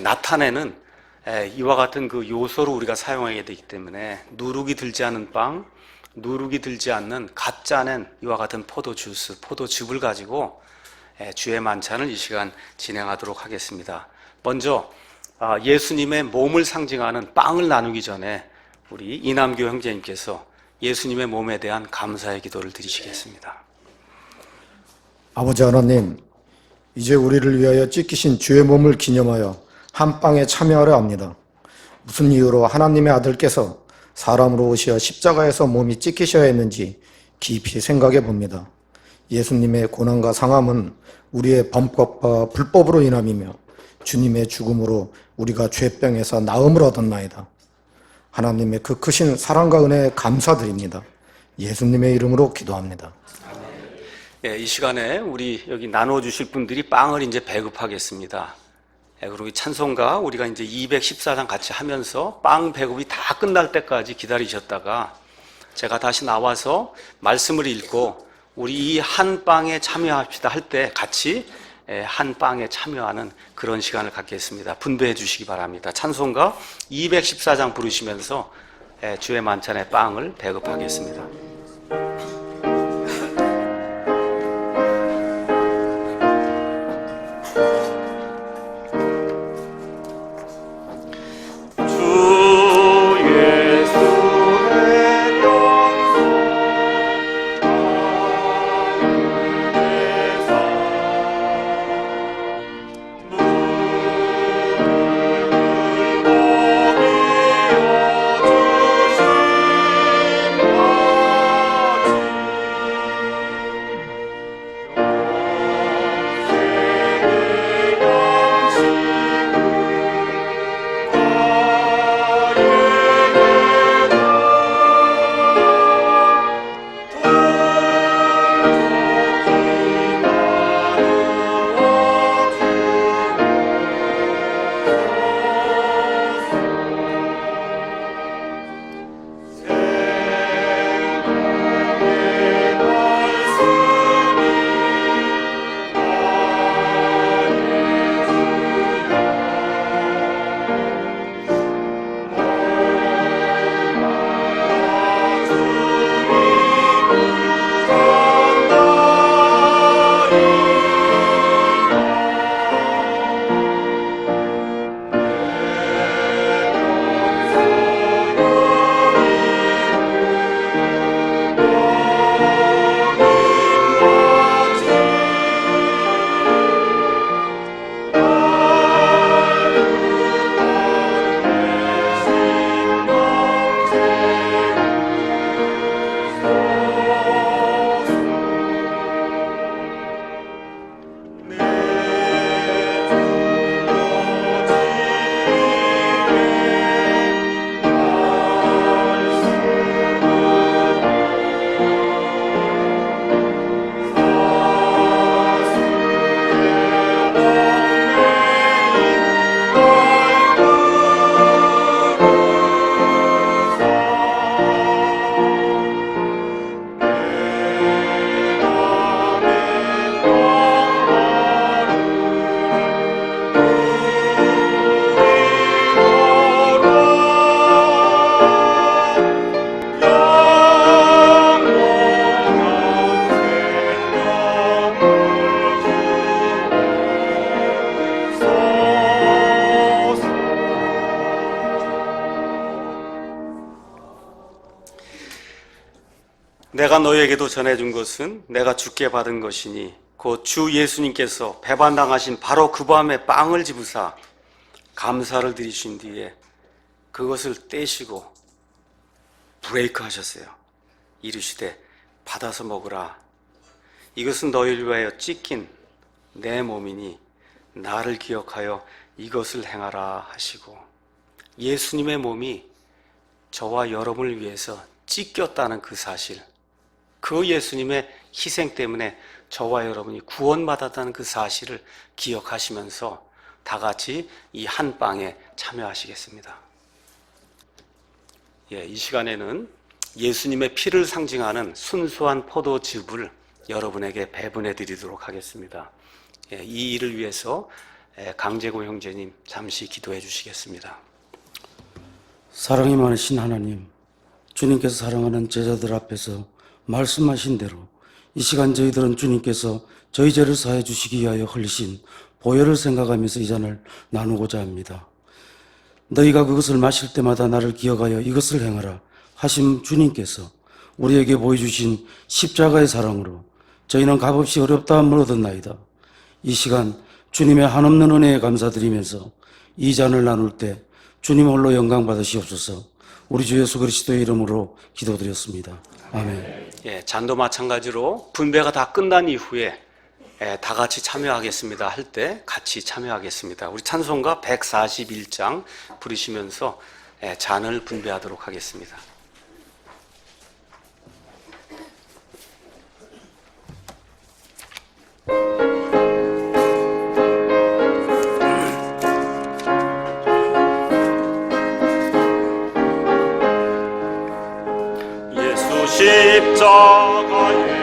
나타내는 이와 같은 그 요소로 우리가 사용하게 되기 때문에 누룩이 들지 않은 빵, 누룩이 들지 않는 갓 짜낸 이와 같은 포도주스, 포도즙을 가지고 주의 만찬을 이 시간 진행하도록 하겠습니다. 먼저 예수님의 몸을 상징하는 빵을 나누기 전에 우리 이남교 형제님께서 예수님의 몸에 대한 감사의 기도를 드리시겠습니다. 아버지 하나님, 이제 우리를 위하여 찢기신 주의 몸을 기념하여 한 빵에 참여하려 합니다. 무슨 이유로 하나님의 아들께서 사람으로 오시어 십자가에서 몸이 찢기셔야 했는지 깊이 생각해 봅니다. 예수님의 고난과 상함은 우리의 범법과 불법으로 인함이며 주님의 죽음으로 우리가 죄병에서 나음을 얻었나이다. 하나님의 그 크신 사랑과 은혜에 감사드립니다. 예수님의 이름으로 기도합니다. 이 시간에 우리 여기 나눠주실 분들이 빵을 이제 배급하겠습니다. 그리고 찬송가 우리가 이제 214장 같이 하면서 빵 배급이 다 끝날 때까지 기다리셨다가 제가 다시 나와서 말씀을 읽고 우리 이 한 빵에 참여합시다 할 때 같이 한 빵에 참여하는 그런 시간을 갖겠습니다. 분배해 주시기 바랍니다. 찬송가 214장 부르시면서 주의 만찬의 빵을 배급하겠습니다. 내가 너에게도 전해준 것은 내가 주께 받은 것이니 곧 주 예수님께서 배반당하신 바로 그 밤에 빵을 집으사 감사를 드리신 뒤에 그것을 떼시고 브레이크 하셨어요. 이르시되 받아서 먹으라. 이것은 너희를 위하여 찢긴 내 몸이니 나를 기억하여 이것을 행하라 하시고, 예수님의 몸이 저와 여러분을 위해서 찢겼다는 그 사실, 그 예수님의 희생 때문에 저와 여러분이 구원받았다는 그 사실을 기억하시면서 다 같이 이 한 빵에 참여하시겠습니다. 이 시간에는 예수님의 피를 상징하는 순수한 포도즙을 여러분에게 배분해 드리도록 하겠습니다. 이 일을 위해서 강재고 형제님 잠시 기도해 주시겠습니다. 사랑이 많으신 하나님, 주님께서 사랑하는 제자들 앞에서 말씀하신 대로 이 시간 저희들은 주님께서 저희 죄를 사해 주시기 위하여 흘리신 보혈을 생각하면서 이 잔을 나누고자 합니다. 너희가 그것을 마실 때마다 나를 기억하여 이것을 행하라 하신 주님께서 우리에게 보여주신 십자가의 사랑으로 저희는 값없이 어렵다함을 얻었나이다. 이 시간 주님의 한없는 은혜에 감사드리면서 이 잔을 나눌 때 주님 홀로 영광 받으시옵소서. 우리 주 예수 그리스도의 이름으로 기도드렸습니다. 아멘. 잔도 마찬가지로 분배가 다 끝난 이후에 다 같이 참여하겠습니다 할 때 같이 참여하겠습니다. 우리 찬송가 141장 부르시면서 잔을 분배하도록 하겠습니다. 예수 십자가에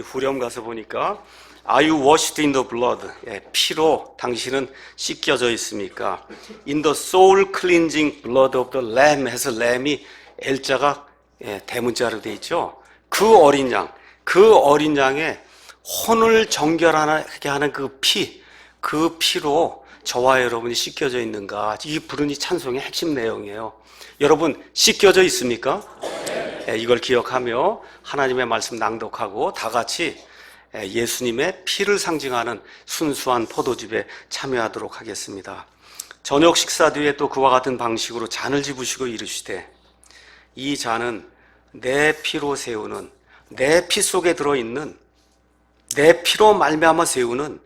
후렴 가서 보니까 Are you washed in the blood? 피로 당신은 씻겨져 있습니까? In the soul cleansing blood of the lamb 해서 lam이 L자가 대문자로 되어 있죠. 그 어린 양의 혼을 정결하게 하는 그 피로 저와 여러분이 씻겨져 있는가? 이 부른 이 찬송의 핵심 내용이에요. 여러분 씻겨져 있습니까? 이걸 기억하며 하나님의 말씀 낭독하고 다 같이 예수님의 피를 상징하는 순수한 포도즙에 참여하도록 하겠습니다. 저녁 식사 뒤에 또 그와 같은 방식으로 잔을 집으시고 이르시되 이 잔은 내 피로 세우는, 내 피 속에 들어있는, 내 피로 말미암아 세우는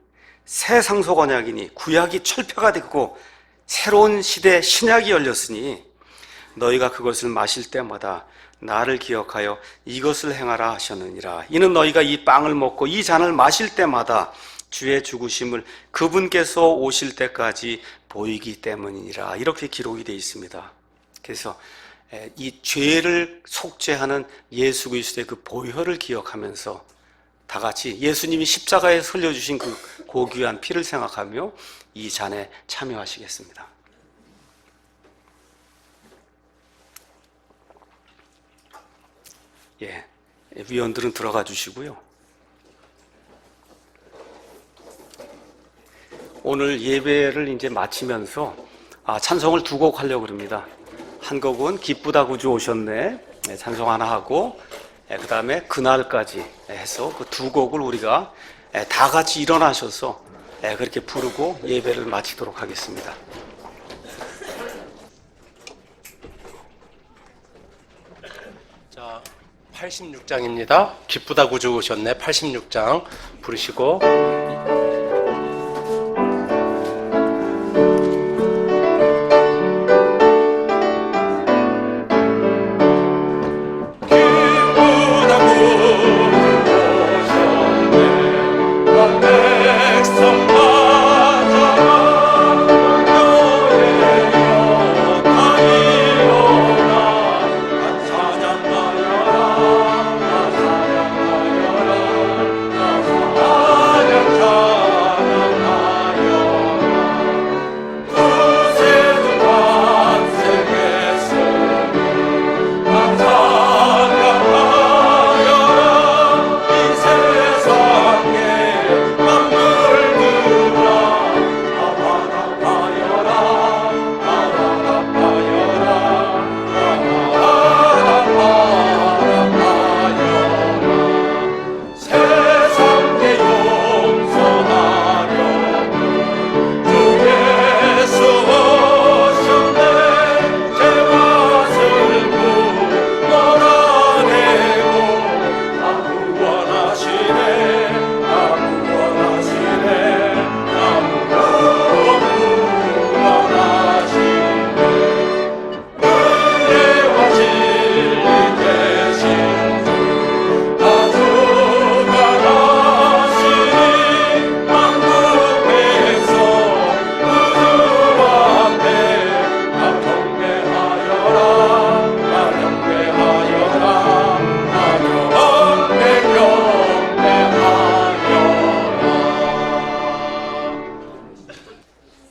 새 상속 언약이니 구약이 철폐가 됐고 새로운 시대 신약이 열렸으니 너희가 그것을 마실 때마다 나를 기억하여 이것을 행하라 하셨느니라. 이는 너희가 이 빵을 먹고 이 잔을 마실 때마다 주의 죽으심을 그분께서 오실 때까지 보이기 때문이니라. 이렇게 기록이 되어 있습니다. 그래서 이 죄를 속죄하는 예수 그리스도의 그 보혈을 기억하면서 다 같이 예수님이 십자가에 흘려주신 그 고귀한 피를 생각하며 이 잔에 참여하시겠습니다. 위원들은 들어가 주시고요. 오늘 예배를 이제 마치면서 찬송을 두 곡 하려고 합니다. 한 곡은 기쁘다 구주 오셨네 찬송 하나 하고 그 다음에 그날까지 해서 그 두 곡을 우리가 다 같이 일어나셔서 그렇게 부르고 예배를 마치도록 하겠습니다. 자, 86장입니다. 기쁘다 구주 오셨네 86장 부르시고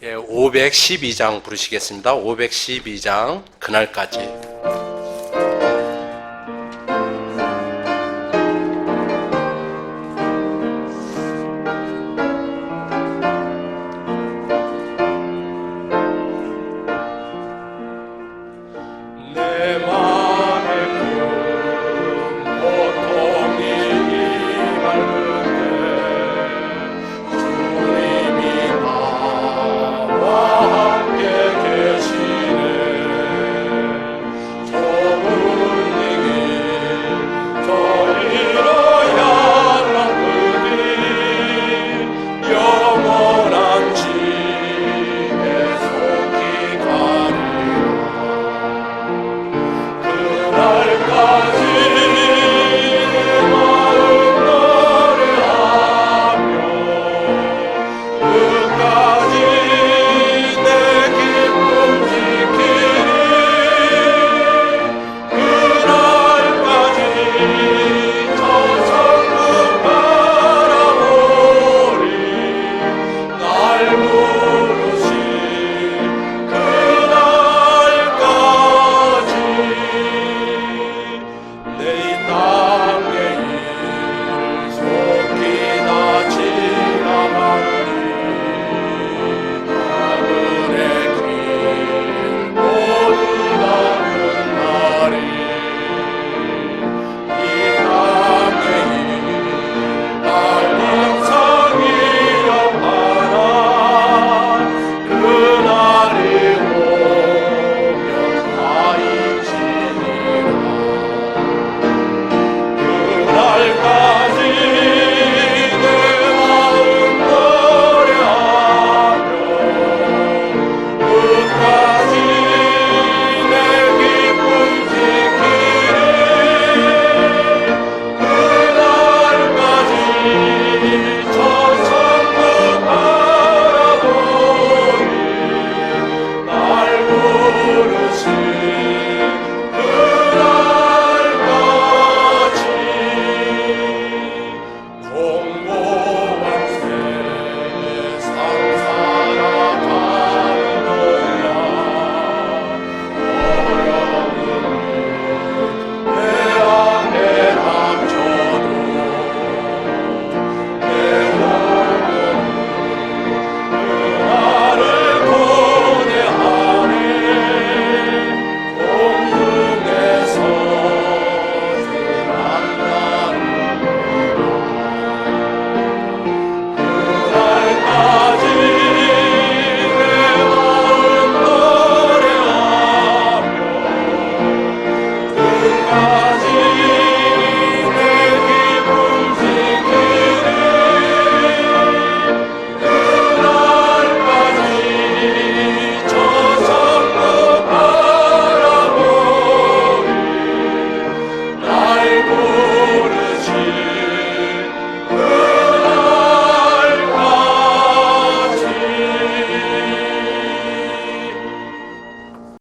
예, 512장 부르시겠습니다. 512장 그날까지